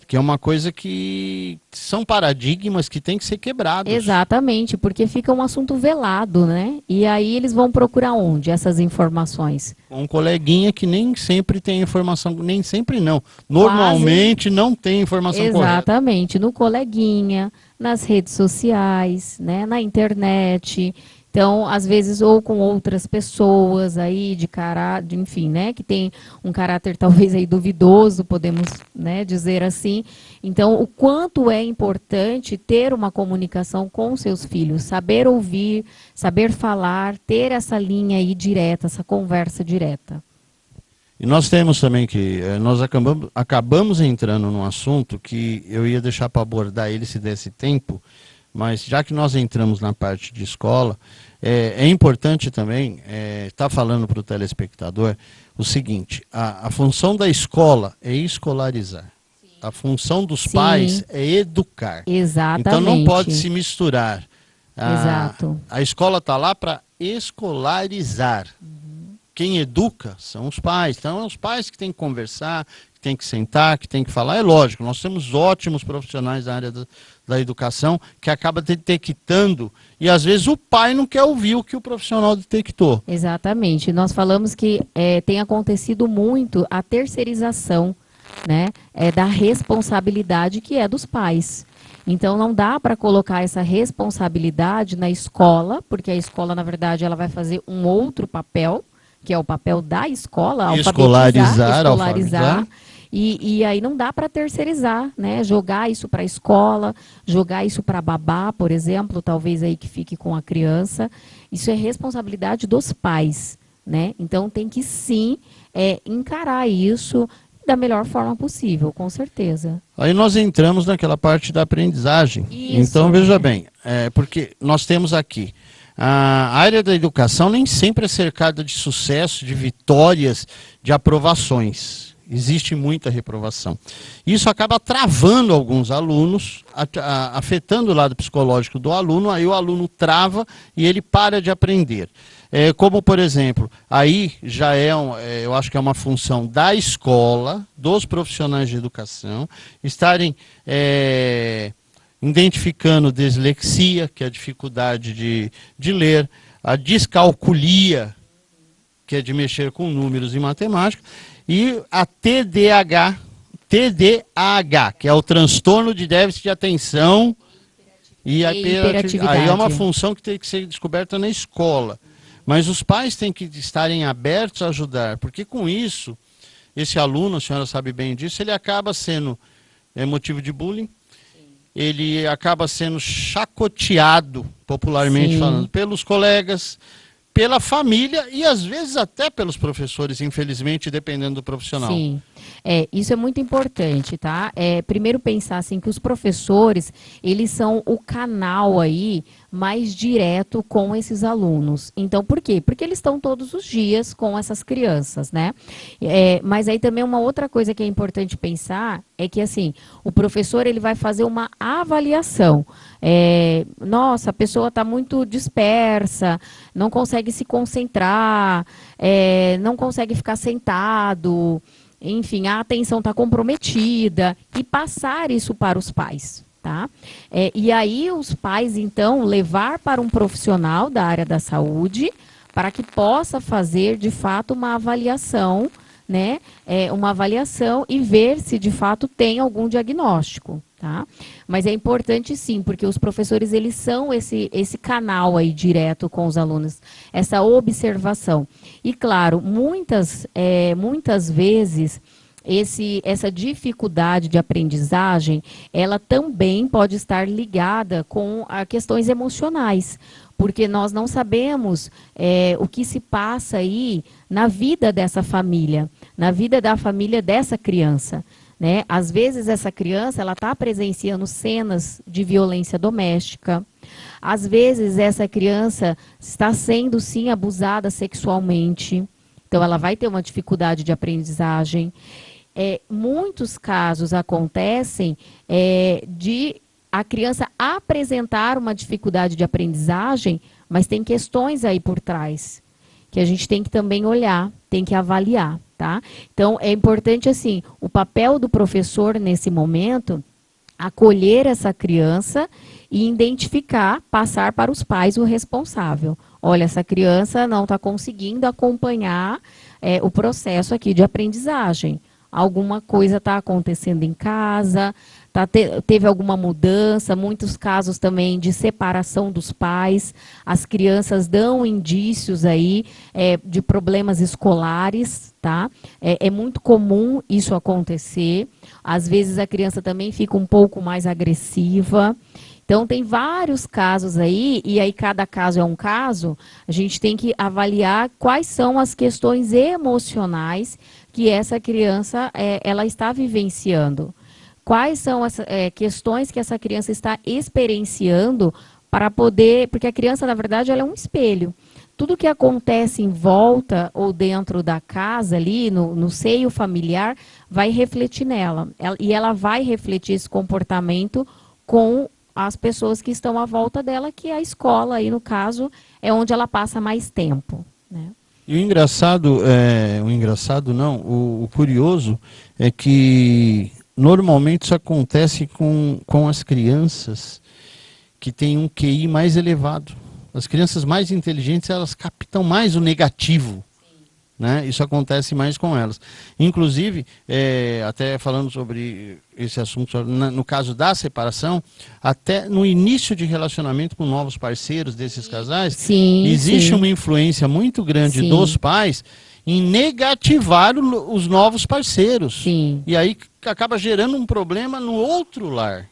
Que é uma coisa que são paradigmas que tem que ser quebrados. Exatamente, porque fica um assunto velado, né? E aí eles vão procurar onde essas informações? Um coleguinha que nem sempre tem informação, nem sempre não. Normalmente não tem informação correta. Exatamente, no coleguinha, nas redes sociais, né? Na internet. Então, às vezes, ou com outras pessoas aí de caráter, enfim, né, que tem um caráter talvez aí duvidoso, podemos, né, dizer assim. Então, o quanto é importante ter uma comunicação com seus filhos, saber ouvir, saber falar, ter essa linha aí direta, essa conversa direta. E nós temos também que, nós acabamos entrando num assunto que eu ia deixar para abordar ele se desse tempo, mas já que nós entramos na parte de escola, é importante também estar falando para o telespectador o seguinte: a função da escola é escolarizar. Sim. A função dos pais é educar. Exatamente. Então não pode se misturar. Exato. A escola está lá para escolarizar. Quem educa são os pais. Então é os pais que têm que conversar, que têm que sentar, que têm que falar. É lógico, nós temos ótimos profissionais na área da educação que acaba detectando, e às vezes o pai não quer ouvir o que o profissional detectou. Exatamente. Nós falamos que tem acontecido muito a terceirização, né, da responsabilidade que é dos pais. Então não dá para colocar essa responsabilidade na escola, porque a escola, na verdade, ela vai fazer um outro papel, que é o papel da escola, escolarizar. E aí não dá para terceirizar, né? Jogar isso para a escola, jogar isso para babá, por exemplo, talvez aí que fique com a criança. Isso é responsabilidade dos pais, né? Então tem que sim encarar isso da melhor forma possível, com certeza. Aí nós entramos naquela parte da aprendizagem. Isso. Então veja bem, porque nós temos aqui a área da educação nem sempre é cercada de sucesso, de vitórias, de aprovações. Existe muita reprovação. Isso acaba travando alguns alunos, afetando o lado psicológico do aluno, aí o aluno trava e ele para de aprender. Como, por exemplo, aí já eu acho que é uma função da escola, dos profissionais de educação, estarem identificando dislexia, que é a dificuldade de ler, a descalculia, que é de mexer com números e matemática, e a TDAH, que é o transtorno de déficit de atenção e a hiperatividade. Aí é uma função que tem que ser descoberta na escola. Mas os pais têm que estarem abertos a ajudar, porque com isso, esse aluno, a senhora sabe bem disso, ele acaba sendo motivo de bullying, ele acaba sendo chacoteado, popularmente falando, pelos colegas, pela família e às vezes até pelos professores, infelizmente, dependendo do profissional. Sim, isso é muito importante, tá? Primeiro pensar assim que os professores, eles são o canal aí mais direto com esses alunos. Então, por quê? Porque eles estão todos os dias com essas crianças, né? Mas aí também uma outra coisa que é importante pensar é que, assim, o professor, ele vai fazer uma avaliação. Nossa, a pessoa está muito dispersa, não consegue se concentrar, não consegue ficar sentado, enfim, a atenção está comprometida, e passar isso para os pais, tá? E aí os pais, então, levar para um profissional da área da saúde para que possa fazer, de fato, uma avaliação, né? Uma avaliação e ver se, de fato, tem algum diagnóstico, tá? Mas é importante, sim, porque os professores, eles são esse canal aí direto com os alunos, essa observação. E, claro, muitas vezes, essa dificuldade de aprendizagem, ela também pode estar ligada com questões emocionais, porque nós não sabemos o que se passa aí na vida dessa família, na vida da família dessa criança, né? Às vezes essa criança, ela está presenciando cenas de violência doméstica, às vezes essa criança está sendo, sim, abusada sexualmente, então ela vai ter uma dificuldade de aprendizagem. Muitos casos acontecem de a criança apresentar uma dificuldade de aprendizagem, mas tem questões aí por trás, que a gente tem que também olhar, tem que avaliar, tá? Então, é importante, assim, o papel do professor nesse momento, acolher essa criança e identificar, passar para os pais o responsável. Olha, essa criança não está conseguindo acompanhar o processo aqui de aprendizagem. Alguma coisa está acontecendo em casa, teve alguma mudança, muitos casos também de separação dos pais, as crianças dão indícios aí de problemas escolares, tá? É muito comum isso acontecer, às vezes a criança também fica um pouco mais agressiva. Então, tem vários casos aí, e aí cada caso é um caso, a gente tem que avaliar quais são as questões emocionais que essa criança ela está vivenciando. Quais são as questões que essa criança está experienciando para poder... Porque a criança, na verdade, ela é um espelho. Tudo que acontece em volta ou dentro da casa ali, no seio familiar, vai refletir nela. E ela vai refletir esse comportamento com as pessoas que estão à volta dela, que a escola, aí no caso, é onde ela passa mais tempo, né? E o curioso é que normalmente isso acontece com as crianças que têm um QI mais elevado. As crianças mais inteligentes, elas captam mais o negativo. Né? Isso acontece mais com elas. Inclusive, até falando sobre esse assunto, no caso da separação, até no início de relacionamento com novos parceiros desses casais, existe uma influência muito grande dos pais em negativar os novos parceiros. E aí acaba gerando um problema no outro lar,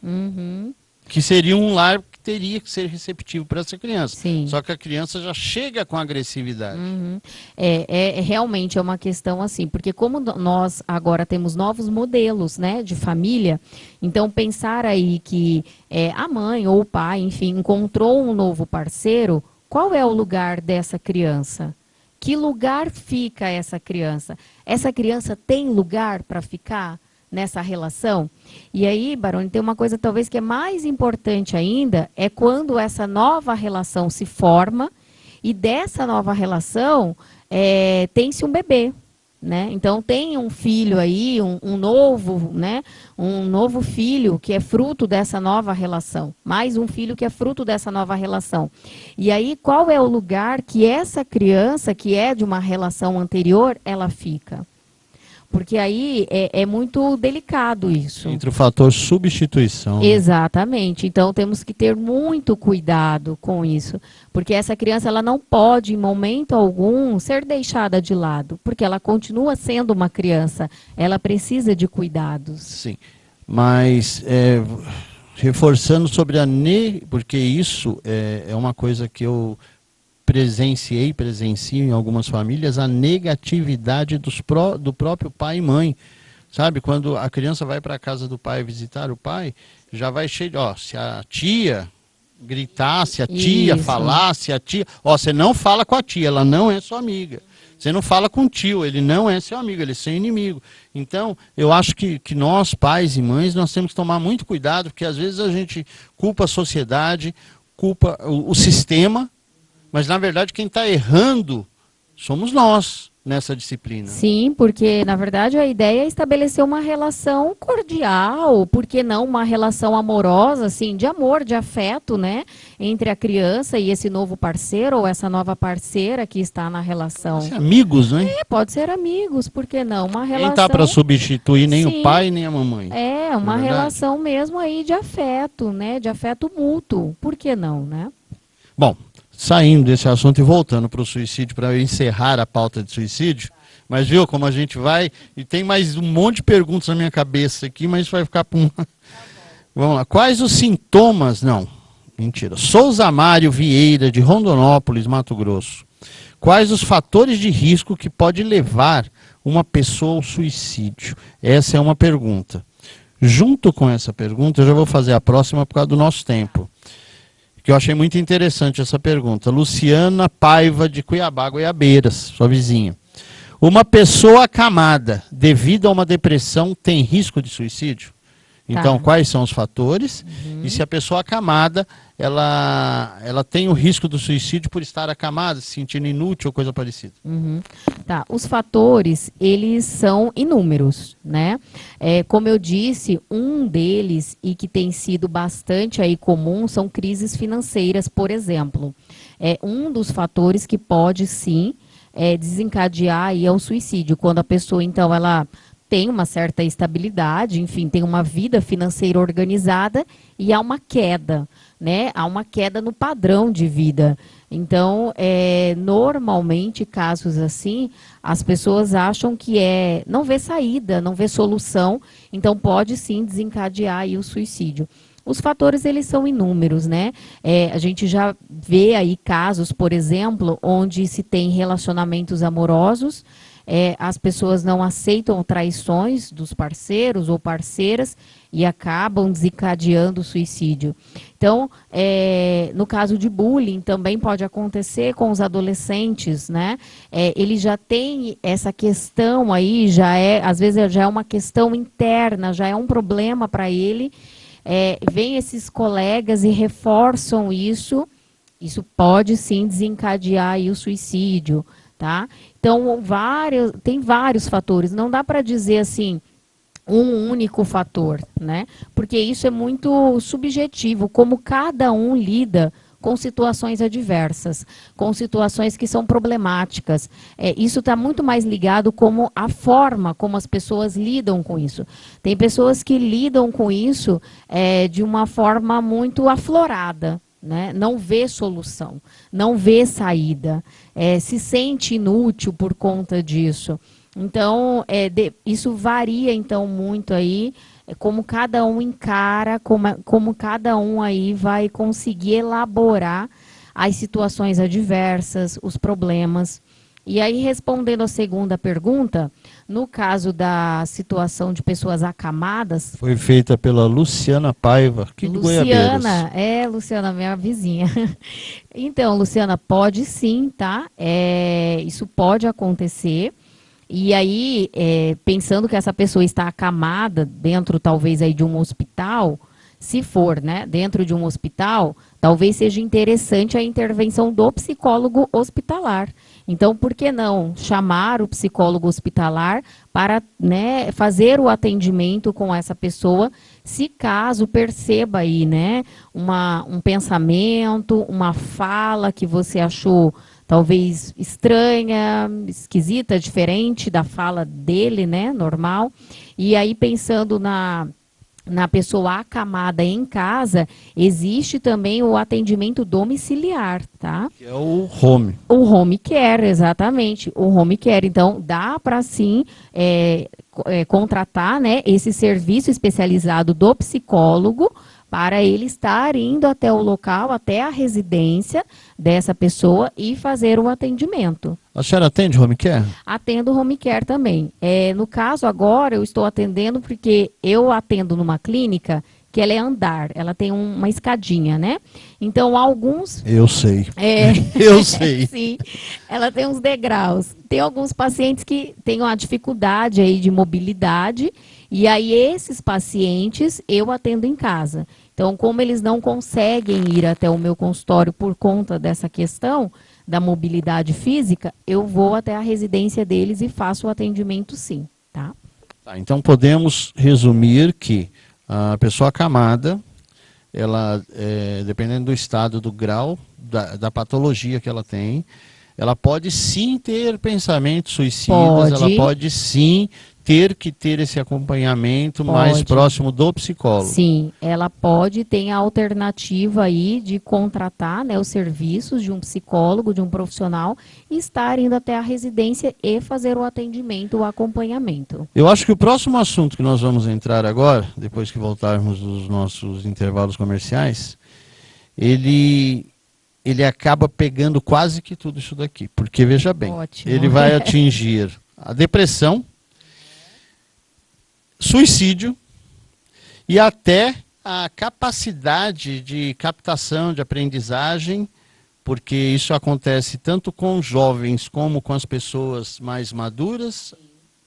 que seria um lar que teria que ser receptivo para essa criança. Só que a criança já chega com agressividade. Realmente é uma questão assim, porque como nós agora temos novos modelos, né, de família, então pensar aí que a mãe ou o pai, enfim, encontrou um novo parceiro, qual é o lugar dessa criança? Que lugar fica essa criança? Essa criança tem lugar para ficar nessa relação? E aí, Baroni, tem uma coisa talvez que é mais importante ainda, é quando essa nova relação se forma e dessa nova relação tem-se um bebê, né? Então tem um filho aí, um novo, né? Um novo filho que é fruto dessa nova relação, mais um filho que é fruto dessa nova relação. E aí qual é o lugar que essa criança, que é de uma relação anterior, ela fica? Porque aí é muito delicado isso. Entre o fator substituição. Exatamente. Então temos que ter muito cuidado com isso, porque essa criança ela não pode em momento algum ser deixada de lado, porque ela continua sendo uma criança, ela precisa de cuidados. Sim, mas reforçando sobre porque isso é uma coisa que eu presencio em algumas famílias, a negatividade do próprio pai e mãe. Sabe, quando a criança vai para a casa do pai visitar o pai, já vai cheio de, se a tia gritar, se a tia falar, se a tia... você não fala com a tia, ela não é sua amiga. Você não fala com o tio, ele não é seu amigo, ele é seu inimigo. Então, eu acho que nós, pais e mães, nós temos que tomar muito cuidado, porque às vezes a gente culpa a sociedade, culpa o sistema, mas, na verdade, quem está errando somos nós nessa disciplina. Sim, porque, na verdade, a ideia é estabelecer uma relação cordial, por que não uma relação amorosa, assim, de amor, de afeto, né? Entre a criança e esse novo parceiro ou essa nova parceira que está na relação. Pode ser amigos, né? Pode ser amigos, por que não? Uma relação... Nem está para substituir nem Sim, o pai nem a mamãe. É, uma relação mesmo aí de afeto, né? De afeto mútuo, por que não, né? Bom, saindo desse assunto e voltando para o suicídio, para eu encerrar a pauta de suicídio, mas viu como a gente vai, e tem mais um monte de perguntas na minha cabeça aqui, mas vai ficar para uma... Vamos lá, quais os sintomas, não, mentira, Souza Mário Vieira, de Rondonópolis, Mato Grosso, quais os fatores de risco que pode levar uma pessoa ao suicídio? Essa é uma pergunta. Junto com essa pergunta, eu já vou fazer a próxima por causa do nosso tempo, que eu achei muito interessante essa pergunta. Luciana Paiva, de Cuiabá, Goiabeiras, sua vizinha. Uma pessoa acamada, devido a uma depressão, tem risco de suicídio? Então, quais são os fatores? E se a pessoa acamada, ela tem o risco do suicídio por estar acamada, se sentindo inútil ou coisa parecida? Tá, os fatores, eles são inúmeros, né? Como eu disse, um deles, e que tem sido bastante aí comum, são crises financeiras, por exemplo. Um dos fatores que pode, sim, desencadear aí é o suicídio, quando a pessoa, então, ela tem uma certa estabilidade, enfim, tem uma vida financeira organizada e há uma queda, né? Há uma queda no padrão de vida. Então, normalmente, casos assim, as pessoas acham que não vê saída, não vê solução, então pode sim desencadear aí o suicídio. Os fatores, eles são inúmeros, né? A gente já vê aí casos, por exemplo, onde se tem relacionamentos amorosos, as pessoas não aceitam traições dos parceiros ou parceiras e acabam desencadeando o suicídio. Então, no caso de bullying, também pode acontecer com os adolescentes, né? Ele já tem essa questão aí, às vezes já é uma questão interna, já é um problema para ele. Vem esses colegas e reforçam isso pode sim desencadear aí o suicídio, tá? Então, tem vários fatores, não dá para dizer assim, um único fator, né? Porque isso é muito subjetivo, como cada um lida com situações adversas, com situações que são problemáticas. Isso está muito mais ligado como a forma como as pessoas lidam com isso. Tem pessoas que lidam com isso de uma forma muito aflorada, né? Não vê solução, não vê saída, se sente inútil por conta disso. Então, isso varia então muito aí, como cada um encara, como cada um aí vai conseguir elaborar as situações adversas, os problemas. E aí, respondendo a segunda pergunta, no caso da situação de pessoas acamadas... Foi feita pela Luciana Paiva, aqui de Goiabeiras. Luciana, minha vizinha. Então, Luciana, pode sim, tá? Isso pode acontecer. E aí, pensando que essa pessoa está acamada dentro, talvez, aí de um hospital, se for, né, dentro de um hospital, talvez seja interessante a intervenção do psicólogo hospitalar. Então, por que não chamar o psicólogo hospitalar para, né, fazer o atendimento com essa pessoa, se caso perceba aí, né, um pensamento, uma fala que você achou talvez estranha, esquisita, diferente da fala dele, né, normal. E aí, pensando na pessoa acamada em casa, existe também o atendimento domiciliar, tá? Que é o home. O home care, exatamente. O home care. Então, dá para sim contratar, né, esse serviço especializado do psicólogo para ele estar indo até o local, até a residência dessa pessoa e fazer o atendimento. A senhora atende home care? Atendo home care também. No caso agora, eu estou atendendo porque eu atendo numa clínica que ela é andar, ela tem uma escadinha, né? Então, alguns... Eu sei. Eu sei. Sim, ela tem uns degraus. Tem alguns pacientes que têm uma dificuldade aí de mobilidade, e aí esses pacientes eu atendo em casa. Então, como eles não conseguem ir até o meu consultório por conta dessa questão da mobilidade física, eu vou até a residência deles e faço o atendimento sim, tá? Então, podemos resumir que a pessoa acamada, ela, dependendo do estado, do grau, da patologia que ela tem, ela pode sim ter pensamentos suicidas, ela pode sim ter que ter esse acompanhamento mais próximo do psicólogo. Sim, ela pode ter a alternativa aí de contratar, né, os serviços de um psicólogo, de um profissional, e estar indo até a residência e fazer o atendimento, o acompanhamento. Eu acho que o próximo assunto que nós vamos entrar agora, depois que voltarmos dos nossos intervalos comerciais, ele acaba pegando quase que tudo isso daqui. Porque, veja bem, ele vai atingir a depressão, suicídio e até a capacidade de captação, de aprendizagem, porque isso acontece tanto com jovens como com as pessoas mais maduras,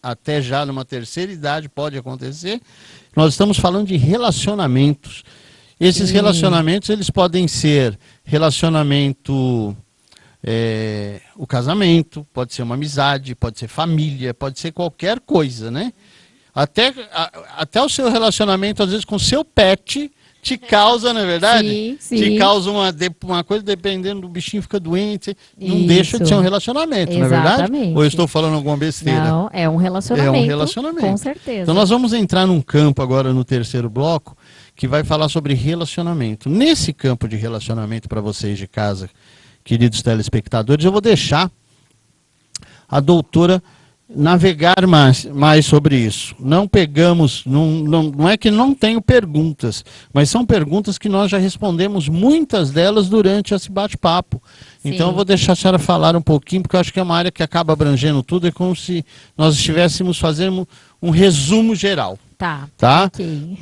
até já numa terceira idade pode acontecer. Nós estamos falando de relacionamentos. Esses relacionamentos, eles podem ser relacionamento, o casamento, pode ser uma amizade, pode ser família, pode ser qualquer coisa, né? Até o seu relacionamento, às vezes, com o seu pet, te causa, não é verdade? Sim, sim. Te causa uma coisa, dependendo do bichinho fica doente, não deixa de ser um relacionamento, não é verdade? Ou eu estou falando alguma besteira? Não, é um relacionamento. É um relacionamento. Com certeza. Então nós vamos entrar num campo agora no terceiro bloco, que vai falar sobre relacionamento. Nesse campo de relacionamento, para vocês de casa, queridos telespectadores, eu vou deixar a doutora navegar mais sobre isso. Não pegamos, não é que não tenho perguntas, mas são perguntas que nós já respondemos muitas delas durante esse bate-papo. Então eu vou deixar a senhora falar um pouquinho, porque eu acho que é uma área que acaba abrangendo tudo, é como se nós estivéssemos fazendo um resumo geral. Tá? Ok.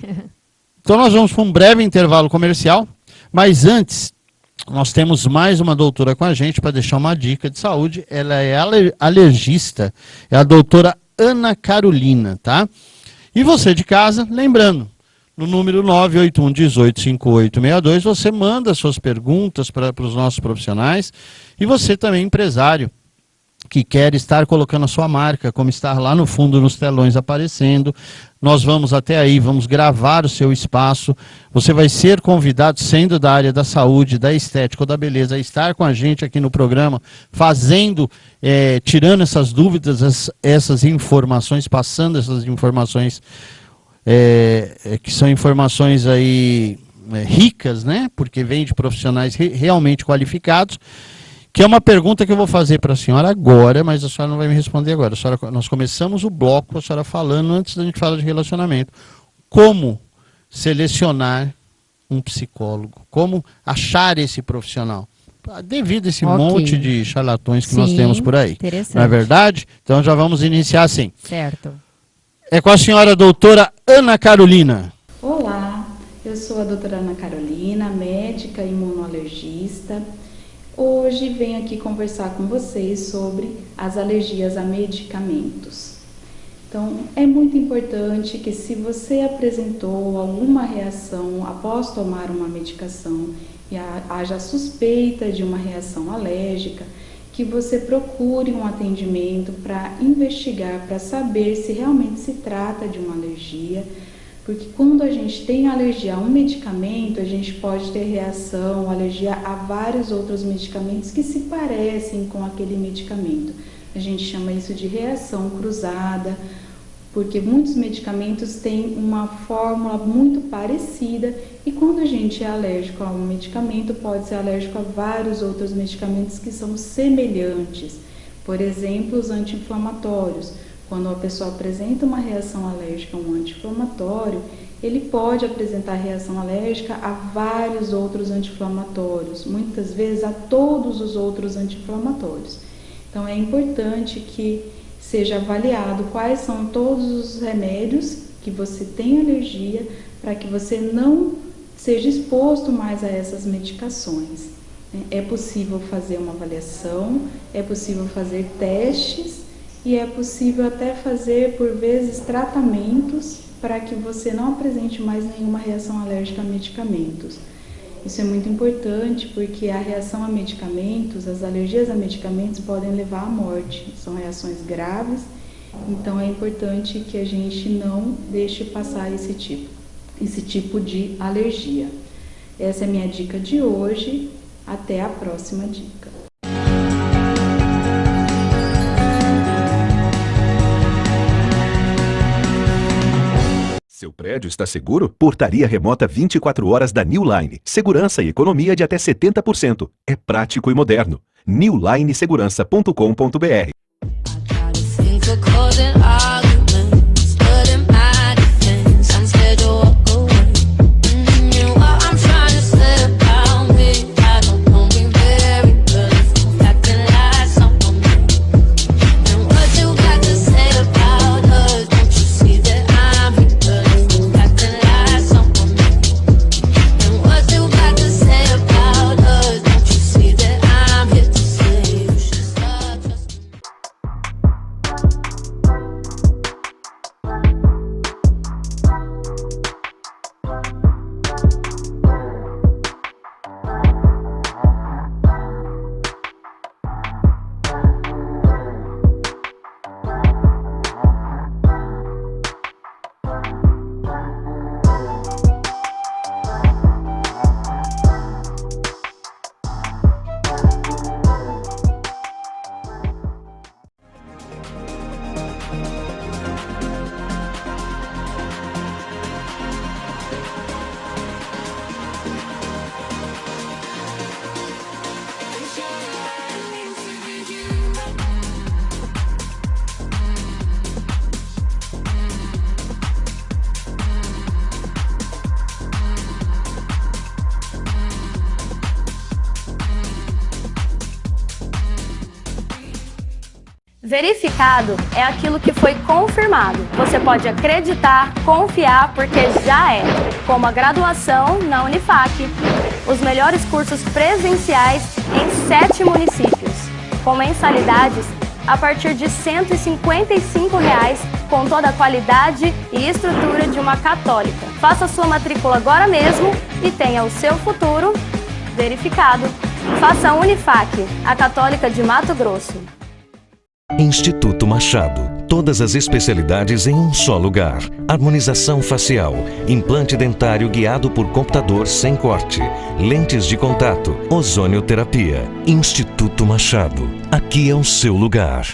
Então nós vamos para um breve intervalo comercial, mas antes nós temos mais uma doutora com a gente para deixar uma dica de saúde. Ela é alergista, é a doutora Ana Carolina, tá? E você de casa, lembrando, no número 981185862, você manda suas perguntas para os nossos profissionais, e você também, empresário, que quer estar colocando a sua marca, como está lá no fundo nos telões aparecendo. Nós vamos até aí, vamos gravar o seu espaço. Você vai ser convidado, sendo da área da saúde, da estética ou da beleza, a estar com a gente aqui no programa, fazendo, tirando essas dúvidas, essas informações, passando essas informações, que são informações aí ricas, né? Porque vem de profissionais realmente qualificados. Que é uma pergunta que eu vou fazer para a senhora agora, mas a senhora não vai me responder agora. Nós começamos o bloco, a senhora falando, antes da gente falar de relacionamento. Como selecionar um psicólogo? Como achar esse profissional? Devido a esse monte de charlatões que nós temos por aí. Não é verdade? Então já vamos iniciar assim. Certo. É com a senhora doutora Ana Carolina. Olá, eu sou a doutora Ana Carolina, médica imunoalergista. Hoje venho aqui conversar com vocês sobre as alergias a medicamentos. Então, é muito importante que, se você apresentou alguma reação após tomar uma medicação e haja suspeita de uma reação alérgica, que você procure um atendimento para investigar, para saber se realmente se trata de uma alergia, porque quando a gente tem alergia a um medicamento, a gente pode ter reação, alergia a vários outros medicamentos que se parecem com aquele medicamento. A gente chama isso de reação cruzada, porque muitos medicamentos têm uma fórmula muito parecida e quando a gente é alérgico a um medicamento, pode ser alérgico a vários outros medicamentos que são semelhantes. Por exemplo, os anti-inflamatórios. Quando a pessoa apresenta uma reação alérgica a um anti-inflamatório, ele pode apresentar reação alérgica a vários outros anti-inflamatórios, muitas vezes a todos os outros anti-inflamatórios. Então é importante que seja avaliado quais são todos os remédios que você tem alergia, para que você não seja exposto mais a essas medicações. É possível fazer uma avaliação, é possível fazer testes e é possível até fazer, por vezes, tratamentos para que você não apresente mais nenhuma reação alérgica a medicamentos. Isso é muito importante porque a reação a medicamentos, as alergias a medicamentos podem levar à morte. São reações graves, então é importante que a gente não deixe passar esse tipo de alergia. Essa é a minha dica de hoje. Até a próxima dica. Seu prédio está seguro? Portaria remota 24 horas da New Line. Segurança e economia de até 70%. É prático e moderno. newlinesegurança.com.br. Verificado é aquilo que foi confirmado. Você pode acreditar, confiar, porque já é. Como a graduação na Unifac. Os melhores cursos presenciais em 7 municípios. Com mensalidades a partir de R$ 155, com toda a qualidade e estrutura de uma católica. Faça sua matrícula agora mesmo e tenha o seu futuro verificado. Faça a Unifac, a católica de Mato Grosso. Instituto Machado. Todas as especialidades em um só lugar. Harmonização facial, implante dentário guiado por computador sem corte, lentes de contato, ozonioterapia. Instituto Machado. Aqui é o seu lugar.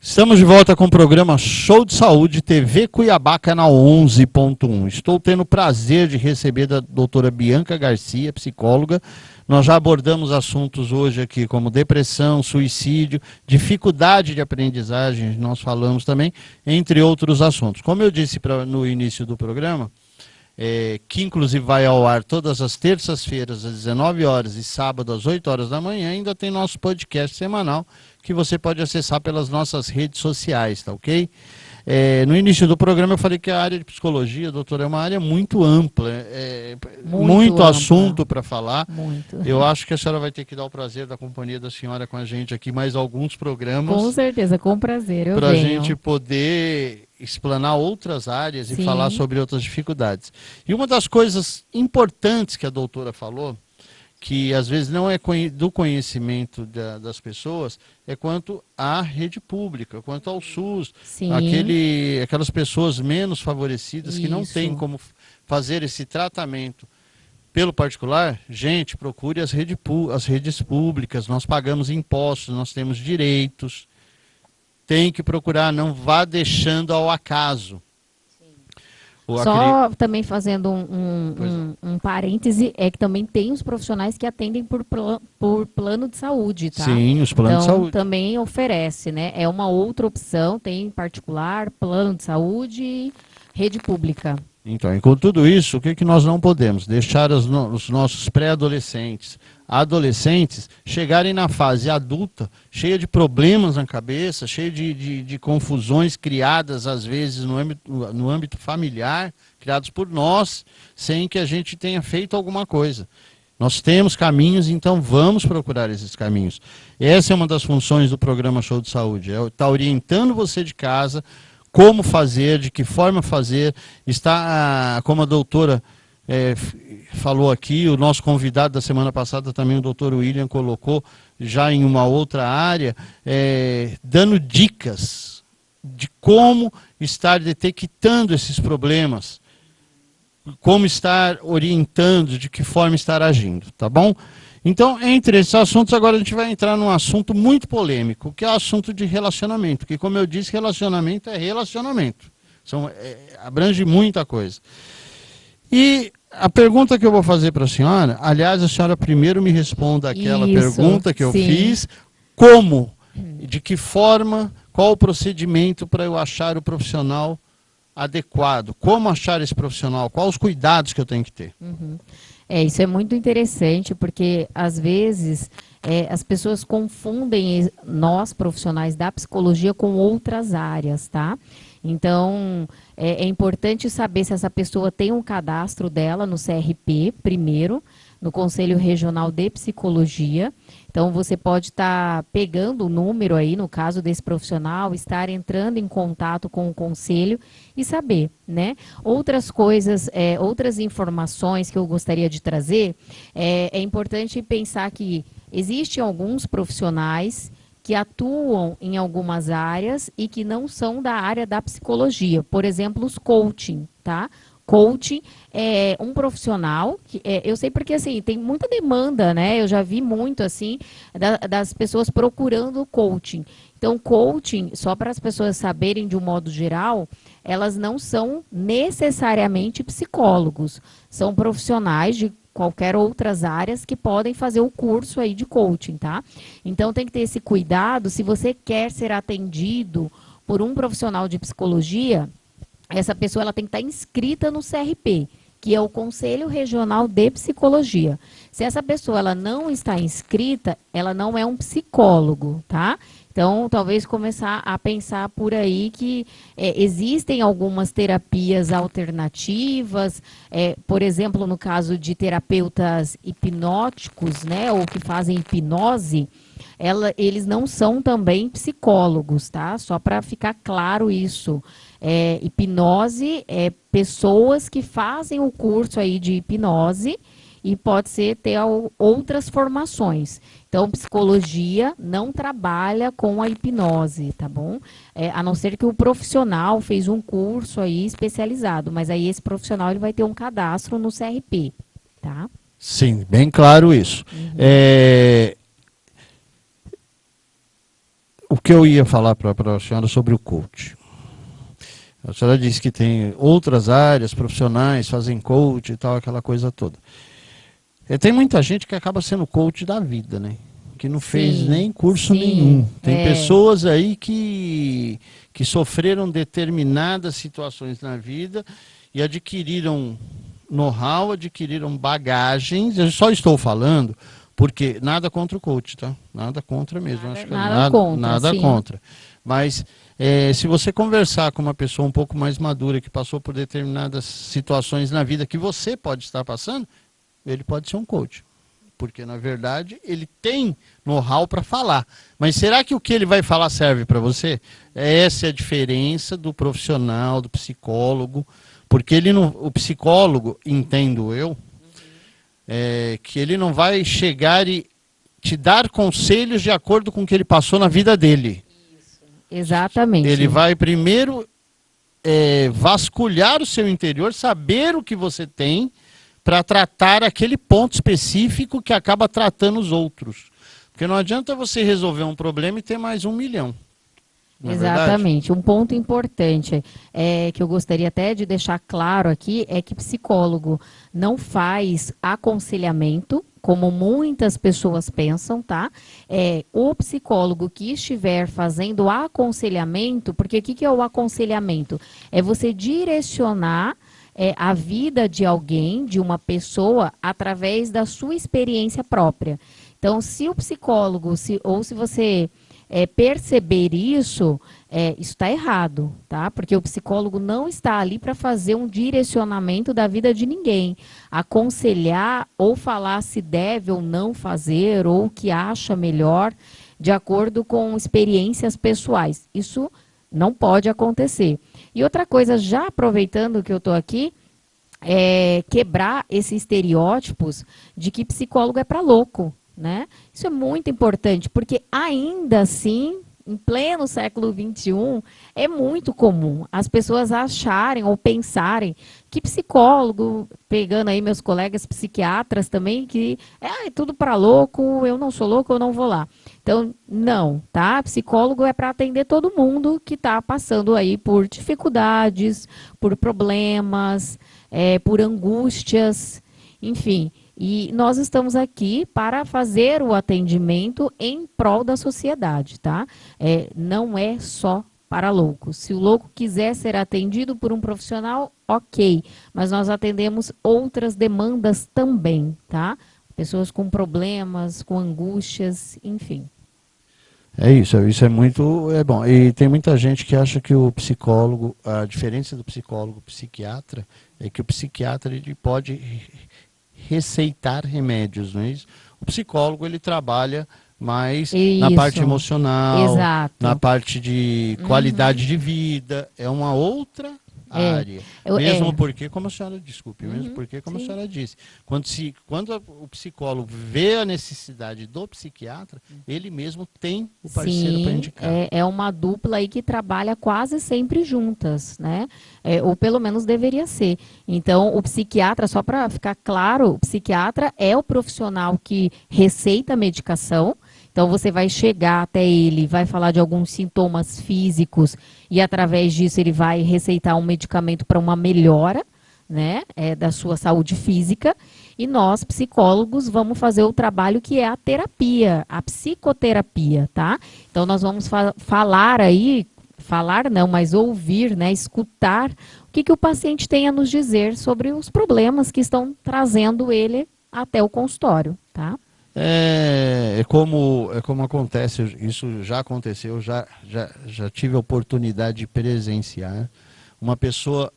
Estamos de volta com o programa Show de Saúde, TV Cuiabá, canal 11.1. Estou tendo o prazer de receber a doutora Bianca Garcia, psicóloga. Nós já abordamos assuntos hoje aqui como depressão, suicídio, dificuldade de aprendizagem, nós falamos também, entre outros assuntos. Como eu disse no início do programa, que inclusive vai ao ar todas as terças-feiras às 19 horas e sábado às 8 horas da manhã. Ainda tem nosso podcast semanal que você pode acessar pelas nossas redes sociais, tá ok? No início do programa eu falei que a área de psicologia, doutora, é uma área muito ampla, muito ampla. Assunto para falar. Muito. Eu acho que a senhora vai ter que dar o prazer da companhia da senhora com a gente aqui mais alguns programas. Com certeza, com prazer, para a venho. gente poder explanar outras áreas Sim. e falar sobre outras dificuldades. E uma das coisas importantes que a doutora falou, que às vezes não é do conhecimento das pessoas, é quanto à rede pública, quanto ao SUS, Sim. aquelas pessoas menos favorecidas que não Isso. têm como fazer esse tratamento pelo particular. Gente, procure as redes públicas, nós pagamos impostos, nós temos direitos, tem que procurar, não vá deixando ao acaso. Só também fazendo um parêntese, é que também tem os profissionais que atendem por plano de saúde, tá? Sim, os planos de saúde. Também oferece, né? É uma outra opção, tem particular, plano de saúde e rede pública. Então, e com tudo isso, o que nós não podemos? Deixar os nossos pré-adolescentes, adolescentes, chegarem na fase adulta, cheia de problemas na cabeça, cheia de confusões criadas, às vezes, no âmbito familiar, criados por nós, sem que a gente tenha feito alguma coisa. Nós temos caminhos, então vamos procurar esses caminhos. Essa é uma das funções do programa Show de Saúde, é estar orientando você de casa, como fazer, de que forma fazer. Está, como a doutora falou aqui, o nosso convidado da semana passada também, o doutor William, colocou já em uma outra área, dando dicas de como estar detectando esses problemas, como estar orientando, de que forma estar agindo, tá bom? Então, entre esses assuntos, agora a gente vai entrar num assunto muito polêmico, que é o assunto de relacionamento, que, como eu disse, relacionamento é relacionamento. Abrange muita coisa. E a pergunta que eu vou fazer para a senhora, aliás, a senhora primeiro me responda aquela pergunta que eu fiz, como, de que forma, qual o procedimento para eu achar o profissional adequado, como achar esse profissional, quais os cuidados que eu tenho que ter. Isso é muito interessante, porque às vezes as pessoas confundem nós, profissionais da psicologia, com outras áreas, tá? Então, é importante saber se essa pessoa tem um cadastro dela no CRP, primeiro, no Conselho Regional de Psicologia. Então, você pode estar pegando o número aí, no caso desse profissional, estar entrando em contato com o conselho e saber, né? Outras coisas, outras informações que eu gostaria de trazer, é importante pensar que existem alguns profissionais que atuam em algumas áreas e que não são da área da psicologia. Por exemplo, os coaching, tá? Coaching é um profissional, que eu sei porque assim, tem muita demanda, né? Eu já vi muito assim, das pessoas procurando coaching. Então, coaching, só para as pessoas saberem de um modo geral, elas não são necessariamente psicólogos. São profissionais de qualquer outras áreas que podem fazer o curso aí de coaching, tá? Então, tem que ter esse cuidado. Se você quer ser atendido por um profissional de psicologia, essa pessoa ela tem que estar inscrita no CRP, que é o Conselho Regional de Psicologia. Se essa pessoa ela não está inscrita, ela não é um psicólogo, tá? Então, talvez começar a pensar por aí que existem algumas terapias alternativas, por exemplo, no caso de terapeutas hipnóticos, né, ou que fazem hipnose, eles não são também psicólogos, tá? Só para ficar claro isso. Hipnose é pessoas que fazem o curso aí de hipnose e pode ser ter outras formações. Então, psicologia não trabalha com a hipnose, tá bom? A não ser que o profissional fez um curso aí especializado, mas aí esse profissional ele vai ter um cadastro no CRP, tá? Sim, bem claro isso. O que eu ia falar para a senhora sobre o coach? A senhora disse que tem outras áreas profissionais, fazem coach e tal, aquela coisa toda. Tem muita gente que acaba sendo coach da vida, né? Que não fez nem curso nenhum. Tem pessoas aí que sofreram determinadas situações na vida e adquiriram know-how, adquiriram bagagens. Eu só estou falando porque nada contra o coach, tá? Nada contra mesmo. Nada, acho que nada contra, nada sim. contra. Mas se você conversar com uma pessoa um pouco mais madura, que passou por determinadas situações na vida que você pode estar passando, ele pode ser um coach. Porque, na verdade, ele tem know-how para falar. Mas será que o que ele vai falar serve para você? Essa é a diferença do profissional, do psicólogo. Porque ele não, o psicólogo, entendo eu, que ele não vai chegar e te dar conselhos de acordo com o que ele passou na vida dele. Exatamente. Ele vai primeiro vasculhar o seu interior, saber o que você tem, para tratar aquele ponto específico que acaba tratando os outros. Porque não adianta você resolver um problema e ter mais 1 milhão. Não é Exatamente. verdade? Um ponto importante que eu gostaria até de deixar claro aqui é que psicólogo não faz aconselhamento, como muitas pessoas pensam, tá? O psicólogo que estiver fazendo aconselhamento, porque o que é o aconselhamento? É você direcionar a vida de alguém, de uma pessoa, através da sua experiência própria. Então, se o psicólogo, se você perceber isso está errado, tá? Porque o psicólogo não está ali para fazer um direcionamento da vida de ninguém, aconselhar ou falar se deve ou não fazer, ou o que acha melhor, de acordo com experiências pessoais. Isso não pode acontecer. E outra coisa, já aproveitando que eu estou aqui, quebrar esses estereótipos de que psicólogo é para louco, né? Isso é muito importante, porque ainda assim, em pleno século XXI, é muito comum as pessoas acharem ou pensarem que psicólogo, pegando aí meus colegas psiquiatras também, que é tudo para louco, eu não sou louco, eu não vou lá. Então, não, tá? Psicólogo é para atender todo mundo que está passando aí por dificuldades, por problemas, por angústias, enfim. E nós estamos aqui para fazer o atendimento em prol da sociedade, tá? Não é só para loucos. Se o louco quiser ser atendido por um profissional, ok. Mas nós atendemos outras demandas também, tá? Pessoas com problemas, com angústias, enfim. Isso é muito bom. E tem muita gente que acha que o psicólogo, a diferença do psicólogo psiquiatra é que o psiquiatra ele pode receitar remédios, não é isso? O psicólogo ele trabalha mais na parte emocional, exato, na parte de qualidade de vida, é uma outra área. Mesmo porque, como a senhora, desculpe, mesmo porque, como a senhora disse, quando o psicólogo vê a necessidade do psiquiatra, ele mesmo tem o parceiro para indicar. É uma dupla aí que trabalha quase sempre juntas, né? Ou pelo menos deveria ser. Então, o psiquiatra, só para ficar claro, o psiquiatra é o profissional que receita a medicação. Então, você vai chegar até ele, vai falar de alguns sintomas físicos e, através disso, ele vai receitar um medicamento para uma melhora, né, da sua saúde física. E nós, psicólogos, vamos fazer o trabalho que é a terapia, a psicoterapia, tá? Então, nós vamos falar aí, falar não, mas ouvir, né, escutar o que o paciente tem a nos dizer sobre os problemas que estão trazendo ele até o consultório, tá? É como acontece, isso já aconteceu, já tive a oportunidade de presenciar uma pessoa,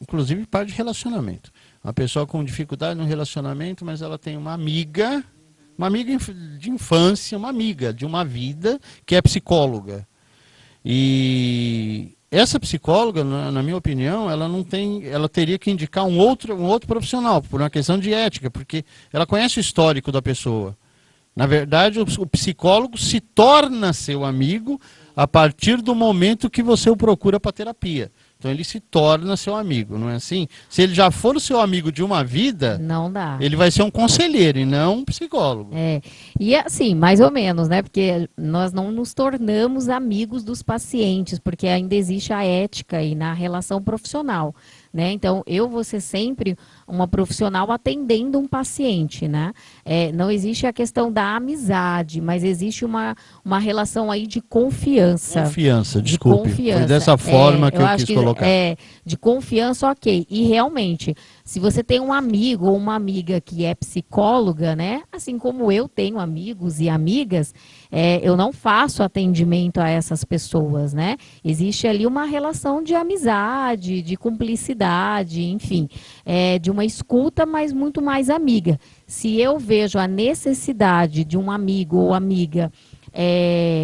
inclusive parte de relacionamento, uma pessoa com dificuldade no relacionamento, mas ela tem uma amiga de infância, uma amiga de uma vida, que é psicóloga. E essa psicóloga, na minha opinião, ela teria que indicar um outro profissional, por uma questão de ética, porque ela conhece o histórico da pessoa. Na verdade, o psicólogo se torna seu amigo a partir do momento que você o procura para terapia. Então ele se torna seu amigo, não é assim? Se ele já for o seu amigo de uma vida, não dá. Ele vai ser um conselheiro e não um psicólogo. E assim, mais ou menos, né? Porque nós não nos tornamos amigos dos pacientes, porque ainda existe a ética aí na relação profissional. né? Então, eu vou ser sempre uma profissional atendendo um paciente, né? Não existe a questão da amizade, mas existe uma relação aí de confiança. Confiança, desculpe. Confiança. Foi dessa forma que eu acho quis colocar. De confiança, ok. E realmente, se você tem um amigo ou uma amiga que é psicóloga, né? Assim como eu tenho amigos e amigas, eu não faço atendimento a essas pessoas, né? Existe ali uma relação de amizade, de cumplicidade, enfim, de uma escuta, mas muito mais amiga. Se eu vejo a necessidade de um amigo ou amiga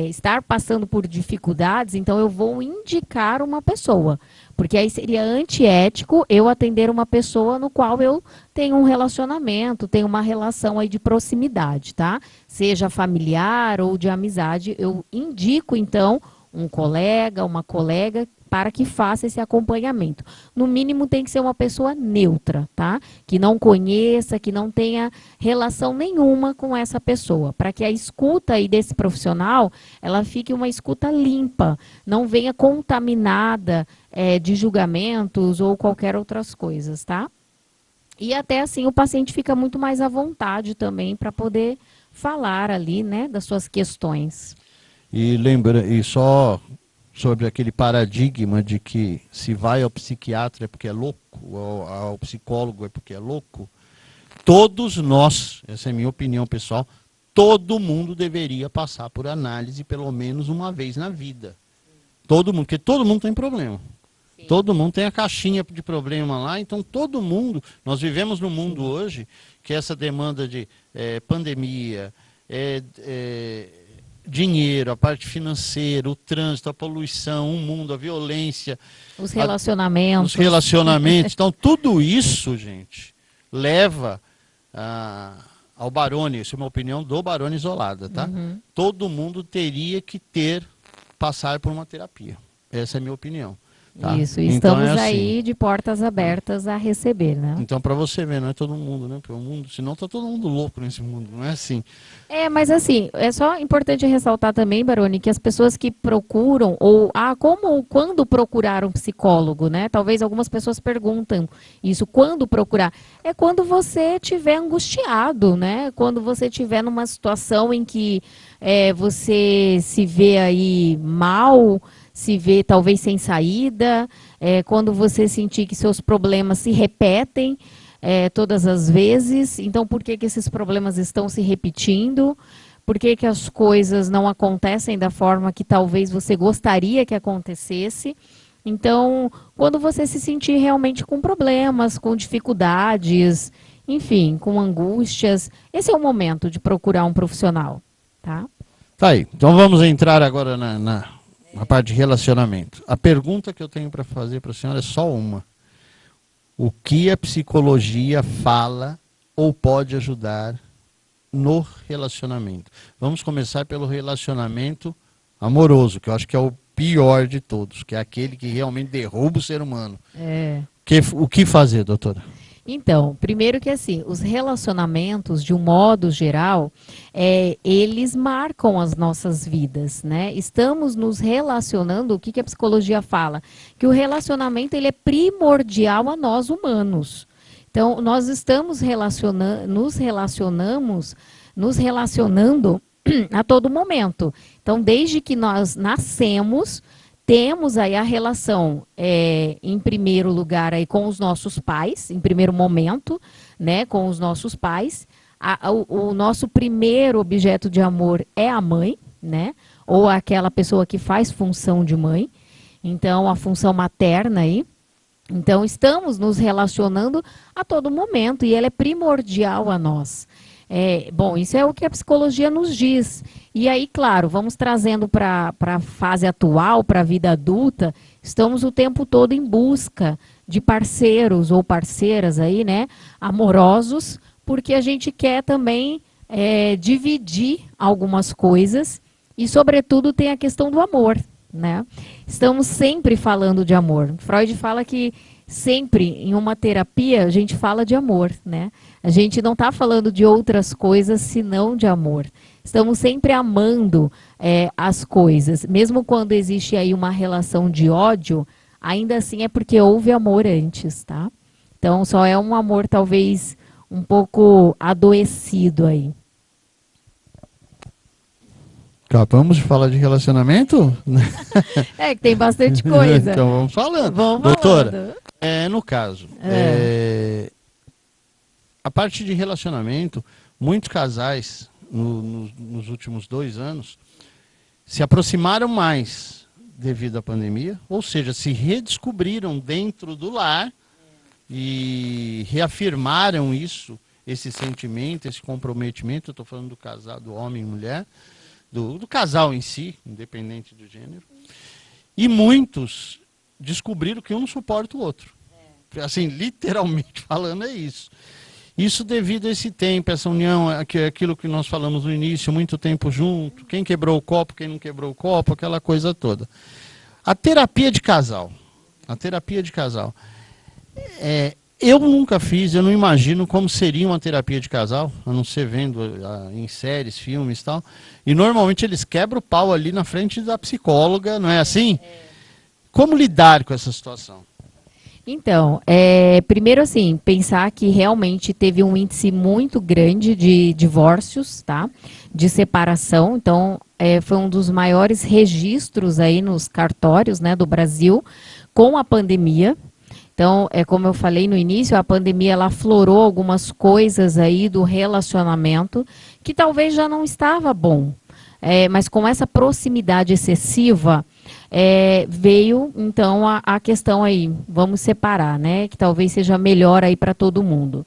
estar passando por dificuldades, então eu vou indicar uma pessoa, porque aí seria antiético eu atender uma pessoa no qual eu tenho um relacionamento, tenho uma relação aí de proximidade, tá? Seja familiar ou de amizade, eu indico então um colega, uma colega, para que faça esse acompanhamento. No mínimo tem que ser uma pessoa neutra, tá? Que não conheça, que não tenha relação nenhuma com essa pessoa, para que a escuta aí desse profissional, ela fique uma escuta limpa, não venha contaminada de julgamentos ou qualquer outras coisas, tá? E até assim o paciente fica muito mais à vontade também para poder falar ali, né, das suas questões. E lembra, e só sobre aquele paradigma de que se vai ao psiquiatra é porque é louco, ou ao psicólogo é porque é louco, todos nós, essa é a minha opinião pessoal, todo mundo deveria passar por análise pelo menos uma vez na vida. Todo mundo, porque todo mundo tem problema. Sim. Todo mundo tem a caixinha de problema lá, então todo mundo, nós vivemos num mundo hoje que essa demanda de pandemia, dinheiro, a parte financeira, o trânsito, a poluição, o mundo, a violência. Os relacionamentos. Então, tudo isso, gente, leva ao Baroni, isso é uma opinião do Baroni Isolada, tá? Uhum. Todo mundo teria que passar por uma terapia. Essa é a minha opinião. Tá? Isso, e então estamos assim, aí de portas abertas a receber, né? Então, para você ver, não é todo mundo, né? Porque o mundo, senão tá todo mundo louco nesse mundo, não é assim. Mas assim, é só importante ressaltar também, Baroni, que as pessoas que procuram, quando procurar um psicólogo, né? Talvez algumas pessoas perguntam isso, quando procurar? É quando você estiver angustiado, né? Quando você estiver numa situação em que você se vê aí mal, se vê talvez sem saída, quando você sentir que seus problemas se repetem todas as vezes. Então, por que esses problemas estão se repetindo? Por que as coisas não acontecem da forma que talvez você gostaria que acontecesse? Então, quando você se sentir realmente com problemas, com dificuldades, enfim, com angústias, esse é o momento de procurar um profissional, tá? Tá aí. Então, vamos entrar agora na parte de relacionamento. A pergunta que eu tenho para fazer para a senhora é só uma. O que a psicologia fala ou pode ajudar no relacionamento? Vamos começar pelo relacionamento amoroso, que eu acho que é o pior de todos, que é aquele que realmente derruba o ser humano. O que fazer, doutora? Então, primeiro que assim, os relacionamentos, de um modo geral, eles marcam as nossas vidas, né? Estamos nos relacionando, o que a psicologia fala? Que o relacionamento, ele é primordial a nós humanos. Então, nós estamos nos relacionando a todo momento. Então, desde que nós nascemos, temos aí a relação, em primeiro lugar, aí com os nossos pais, em primeiro momento, né, com os nossos pais. O nosso primeiro objeto de amor é a mãe, né, ou aquela pessoa que faz função de mãe, então a função materna aí. Então estamos nos relacionando a todo momento e ela é primordial a nós. Bom, isso é o que a psicologia nos diz. E aí, claro, vamos trazendo para a fase atual, para a vida adulta, estamos o tempo todo em busca de parceiros ou parceiras aí, né, amorosos, porque a gente quer também dividir algumas coisas e, sobretudo, tem a questão do amor, né? Estamos sempre falando de amor. Freud fala que sempre em uma terapia a gente fala de amor, né? A gente não está falando de outras coisas senão de amor. Estamos sempre amando as coisas. Mesmo quando existe aí uma relação de ódio, ainda assim é porque houve amor antes, tá? Então, só é um amor talvez um pouco adoecido aí. Acabamos de falar de relacionamento? É, que tem bastante coisa. Então vamos falando. Vamos Doutora, falando. no caso, a parte de relacionamento, muitos casais, nos últimos 2 anos, se aproximaram mais devido à pandemia, ou seja, se redescobriram dentro do lar e reafirmaram isso, esse sentimento, esse comprometimento. Eu estou falando do casal, do homem e mulher, do casal em si, independente do gênero. E muitos descobriram que um não suporta o outro. Assim, literalmente falando, é isso. Isso devido a esse tempo, essa união, aquilo que nós falamos no início, muito tempo junto, quem quebrou o copo, quem não quebrou o copo, aquela coisa toda. A terapia de casal. Eu nunca fiz, eu não imagino como seria uma terapia de casal, a não ser vendo em séries, filmes e tal. E normalmente eles quebram o pau ali na frente da psicóloga, não é assim? Como lidar com essa situação? Então, primeiro assim, pensar que realmente teve um índice muito grande de divórcios, tá? De separação. Então, foi um dos maiores registros aí nos cartórios, né, do Brasil com a pandemia. Então, como eu falei no início, a pandemia ela aflorou algumas coisas aí do relacionamento que talvez já não estava bom. Mas com essa proximidade excessiva, veio então a questão aí, vamos separar, né? Que talvez seja melhor aí para todo mundo.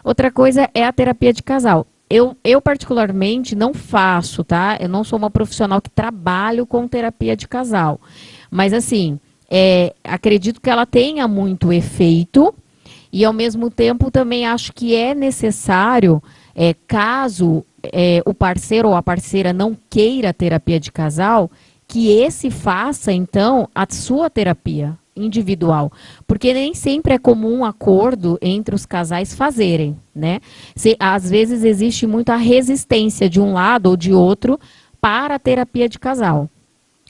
Outra coisa é a terapia de casal. Eu particularmente não faço, tá? Eu não sou uma profissional que trabalho com terapia de casal. Mas assim, acredito que ela tenha muito efeito e ao mesmo tempo também acho que é necessário, caso o parceiro ou a parceira não queira terapia de casal, que esse faça, então, a sua terapia individual. Porque nem sempre é comum um acordo entre os casais fazerem, né? Às vezes existe muita resistência de um lado ou de outro para a terapia de casal.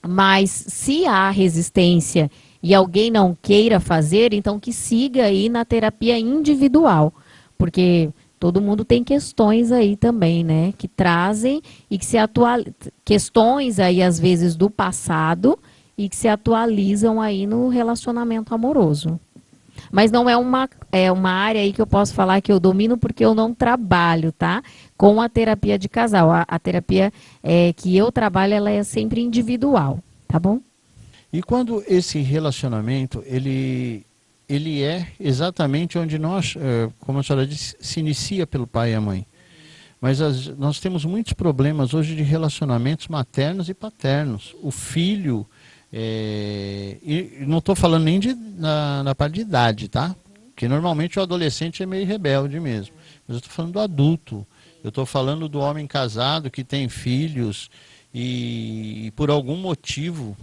Mas se há resistência e alguém não queira fazer, então que siga aí na terapia individual. Porque todo mundo tem questões aí também, né? Que trazem e que se atualizam. Questões aí, às vezes, do passado e que se atualizam aí no relacionamento amoroso. Mas não é uma área aí que eu posso falar que eu domino porque eu não trabalho, tá? Com a terapia de casal. A terapia que eu trabalho, ela é sempre individual, tá bom? E quando esse relacionamento, ele é exatamente onde nós, como a senhora disse, se inicia pelo pai e a mãe. Mas nós temos muitos problemas hoje de relacionamentos maternos e paternos. O filho, e não estou falando nem na parte de idade, tá? Porque normalmente o adolescente é meio rebelde mesmo. Mas eu estou falando do adulto. Eu estou falando do homem casado que tem filhos e por algum motivo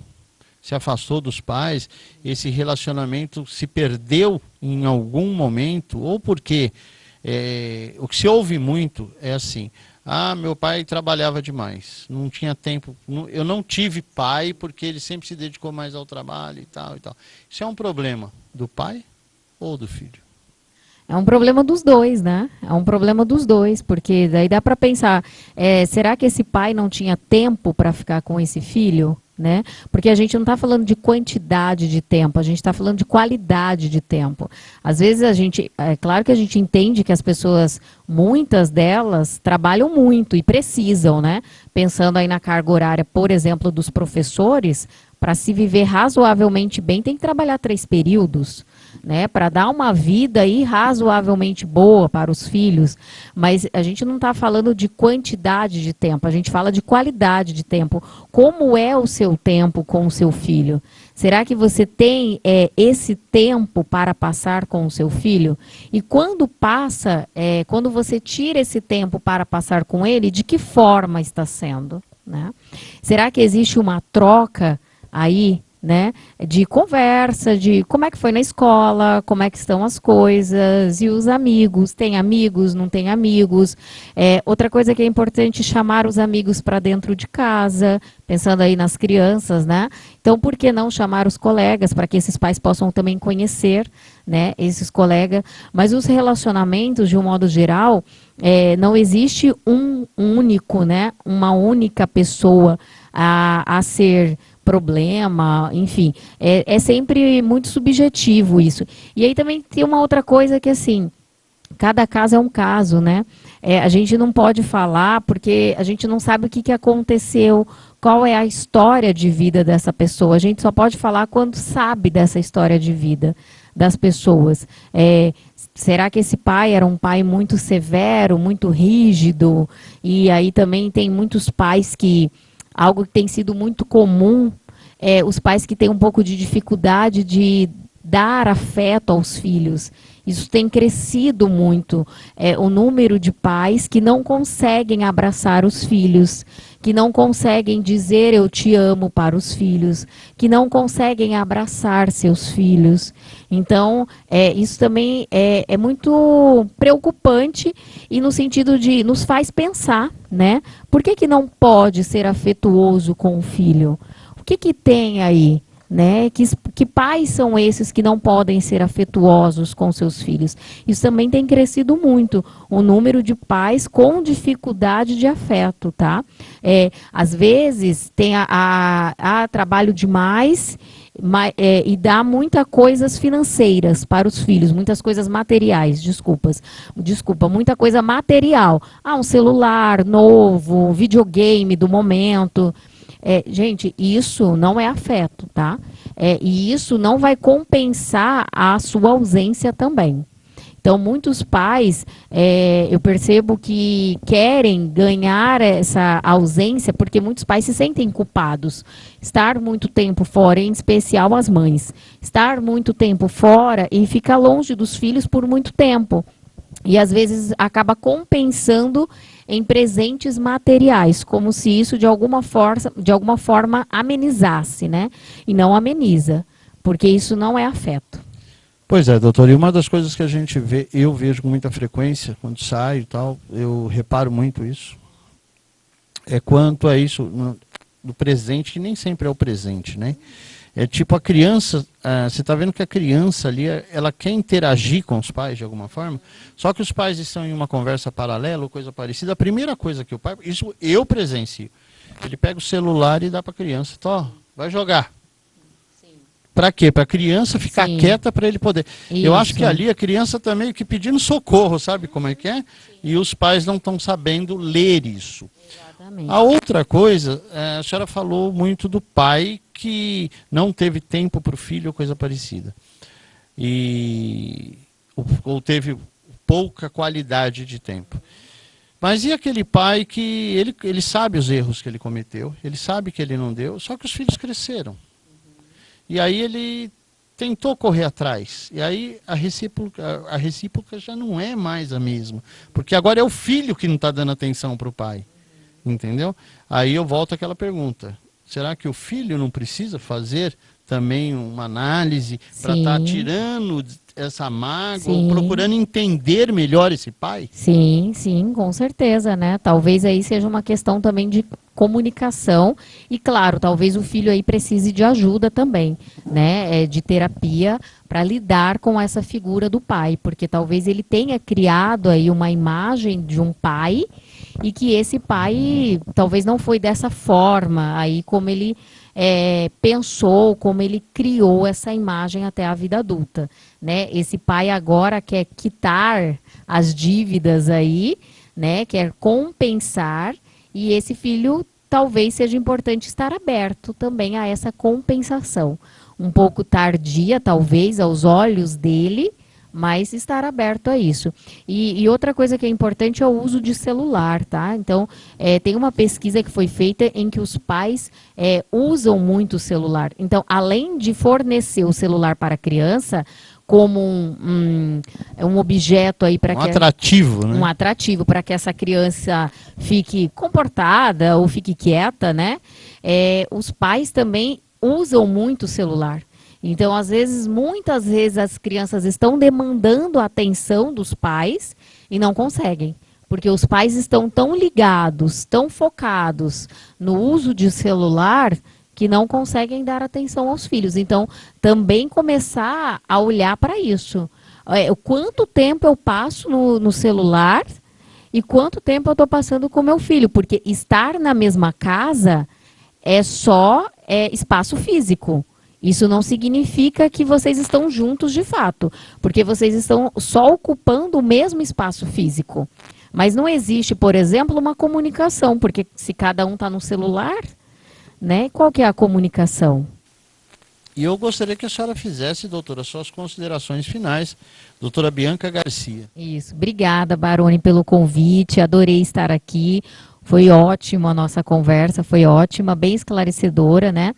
se afastou dos pais, esse relacionamento se perdeu em algum momento, ou porque o que se ouve muito é assim: meu pai trabalhava demais, não tinha tempo, eu não tive pai porque ele sempre se dedicou mais ao trabalho e tal e tal. Isso é um problema do pai ou do filho? É um problema dos dois, né? É um problema dos dois, porque daí dá para pensar, será que esse pai não tinha tempo para ficar com esse filho? Né? Porque a gente não está falando de quantidade de tempo, a gente está falando de qualidade de tempo. Às vezes é claro que a gente entende que as pessoas, muitas delas, trabalham muito e precisam, né? Pensando aí na carga horária, por exemplo, dos professores, para se viver razoavelmente bem, tem que trabalhar 3 períodos, né? Para dar uma vida aí razoavelmente boa para os filhos. Mas a gente não está falando de quantidade de tempo, a gente fala de qualidade de tempo. Como é o seu tempo com o seu filho? Será que você tem esse tempo para passar com o seu filho? E quando passa, quando você tira esse tempo para passar com ele, de que forma está sendo? Né? Será que existe uma troca aí né, de conversa, de como é que foi na escola, como é que estão as coisas, e os amigos, tem amigos, não tem amigos. Outra coisa que é importante, chamar os amigos para dentro de casa, pensando aí nas crianças, né? Então, por que não chamar os colegas, para que esses pais possam também conhecer, né, esses colegas? Mas os relacionamentos, de um modo geral, não existe um único, né, uma única pessoa a ser problema, enfim, é sempre muito subjetivo isso. E aí também tem uma outra coisa que, assim, cada caso é um caso, né? A gente não pode falar porque a gente não sabe o que aconteceu, qual é a história de vida dessa pessoa. A gente só pode falar quando sabe dessa história de vida das pessoas. Será que esse pai era um pai muito severo, muito rígido? E aí também tem muitos pais que, algo que tem sido muito comum, os pais que têm um pouco de dificuldade de dar afeto aos filhos. Isso tem crescido muito, o número de pais que não conseguem abraçar os filhos, que não conseguem dizer eu te amo para os filhos, que não conseguem abraçar seus filhos. Então, isso também é muito preocupante e no sentido de nos faz pensar, né? Por que não pode ser afetuoso com o filho? O que tem aí? Né? Que pais são esses que não podem ser afetuosos com seus filhos? Isso também tem crescido muito, o número de pais com dificuldade de afeto, tá? Às vezes tem trabalho demais e dá muitas coisas financeiras para os filhos, muitas coisas materiais, desculpa, muita coisa material. Um celular novo, videogame do momento. Gente, isso não é afeto, tá? E isso não vai compensar a sua ausência também. Então, muitos pais, eu percebo que querem ganhar essa ausência, porque muitos pais se sentem culpados. Estar muito tempo fora, em especial as mães. Estar muito tempo fora e ficar longe dos filhos por muito tempo. E às vezes acaba compensando em presentes materiais, como se isso de alguma forma amenizasse, né? E não ameniza, porque isso não é afeto. Pois é, doutor, e uma das coisas que a gente vê, eu vejo com muita frequência, quando saio e tal, eu reparo muito isso, quanto a isso do presente, que nem sempre é o presente, né? Tipo a criança, você está vendo que a criança ali, ela quer interagir com os pais de alguma forma, só que os pais estão em uma conversa paralela ou coisa parecida. A primeira coisa que o pai, isso eu presencio, ele pega o celular e dá para a criança, vai jogar. Para quê? Para a criança ficar quieta para ele poder. Isso. Eu acho que ali a criança está meio que pedindo socorro, sabe como é que é? E os pais não estão sabendo ler isso. Exatamente. A outra coisa, a senhora falou muito do pai que não teve tempo para o filho ou coisa parecida. Ou teve pouca qualidade de tempo. Mas e aquele pai que ele sabe os erros que ele cometeu, ele sabe que ele não deu, só que os filhos cresceram. E aí ele tentou correr atrás. E aí a recíproca já não é mais a mesma. Porque agora é o filho que não está dando atenção para o pai. Entendeu? Aí eu volto àquela pergunta. Será que o filho não precisa fazer também uma análise para estar tirando essa mágoa, ou procurando entender melhor esse pai? Sim, com certeza, né? Talvez aí seja uma questão também de comunicação e, claro, talvez o filho aí precise de ajuda também, né? De terapia para lidar com essa figura do pai, porque talvez ele tenha criado aí uma imagem de um pai e que esse pai talvez não foi dessa forma aí como ele pensou, como ele criou essa imagem até a vida adulta, né? Esse pai agora quer quitar as dívidas aí, né? Quer compensar, e esse filho talvez seja importante estar aberto também a essa compensação. Um pouco tardia, talvez, aos olhos dele, mas estar aberto a isso. E outra coisa que é importante é o uso de celular, tá? Então, tem uma pesquisa que foi feita em que os pais usam muito o celular. Então, além de fornecer o celular para a criança como um objeto aí para atrativo, né? Um atrativo para que essa criança fique comportada ou fique quieta, né? Os pais também usam muito o celular. Então, muitas vezes as crianças estão demandando a atenção dos pais e não conseguem. Porque os pais estão tão ligados, tão focados no uso de celular, que não conseguem dar atenção aos filhos. Então, também começar a olhar para isso. Quanto tempo eu passo no celular e quanto tempo eu estou passando com meu filho. Porque estar na mesma casa é só espaço físico. Isso não significa que vocês estão juntos de fato. Porque vocês estão só ocupando o mesmo espaço físico. Mas não existe, por exemplo, uma comunicação. Porque se cada um está no celular... Né? Qual que é a comunicação? E eu gostaria que a senhora fizesse, doutora, suas considerações finais. Doutora Bianca Garcia. Isso. Obrigada, Baroni, pelo convite. Adorei estar aqui. Foi ótima a nossa conversa, foi ótima, bem esclarecedora, né?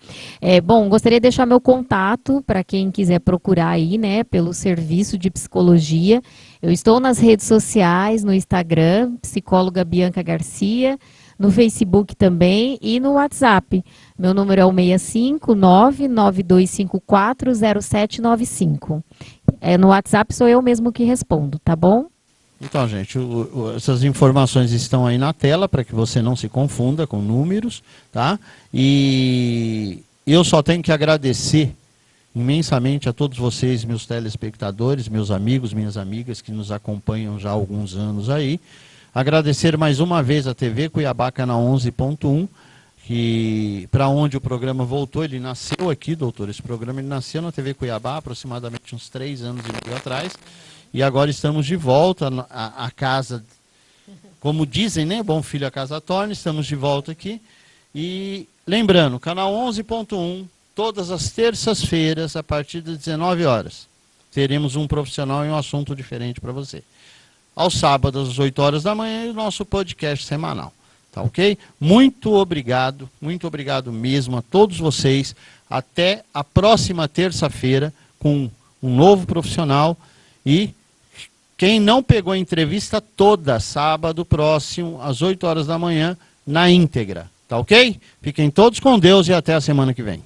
Bom, gostaria de deixar meu contato para quem quiser procurar aí, né, pelo serviço de psicologia. Eu estou nas redes sociais, no Instagram, psicóloga Bianca Garcia, no Facebook também e no WhatsApp. Meu número é o 659-9254-0795. No WhatsApp sou eu mesmo que respondo, tá bom? Então, gente, essas informações estão aí na tela para que você não se confunda com números, tá? E eu só tenho que agradecer imensamente a todos vocês, meus telespectadores, meus amigos, minhas amigas que nos acompanham já há alguns anos aí. Agradecer mais uma vez a TV Cuiabá Canal 11.1, que para onde o programa voltou, ele nasceu aqui, doutor, esse programa ele nasceu na TV Cuiabá aproximadamente uns 3 anos e meio atrás, e agora estamos de volta à casa, como dizem, né, bom filho a casa torna, estamos de volta aqui, e lembrando, Canal 11.1, todas as terças-feiras, a partir das 19 horas, teremos um profissional e um assunto diferente para você. Aos sábados, às 8 horas da manhã, e o nosso podcast semanal. Tá ok? Muito obrigado mesmo a todos vocês. Até a próxima terça-feira com um novo profissional. E quem não pegou a entrevista toda, sábado próximo, às 8 horas da manhã, na íntegra. Tá ok? Fiquem todos com Deus e até a semana que vem.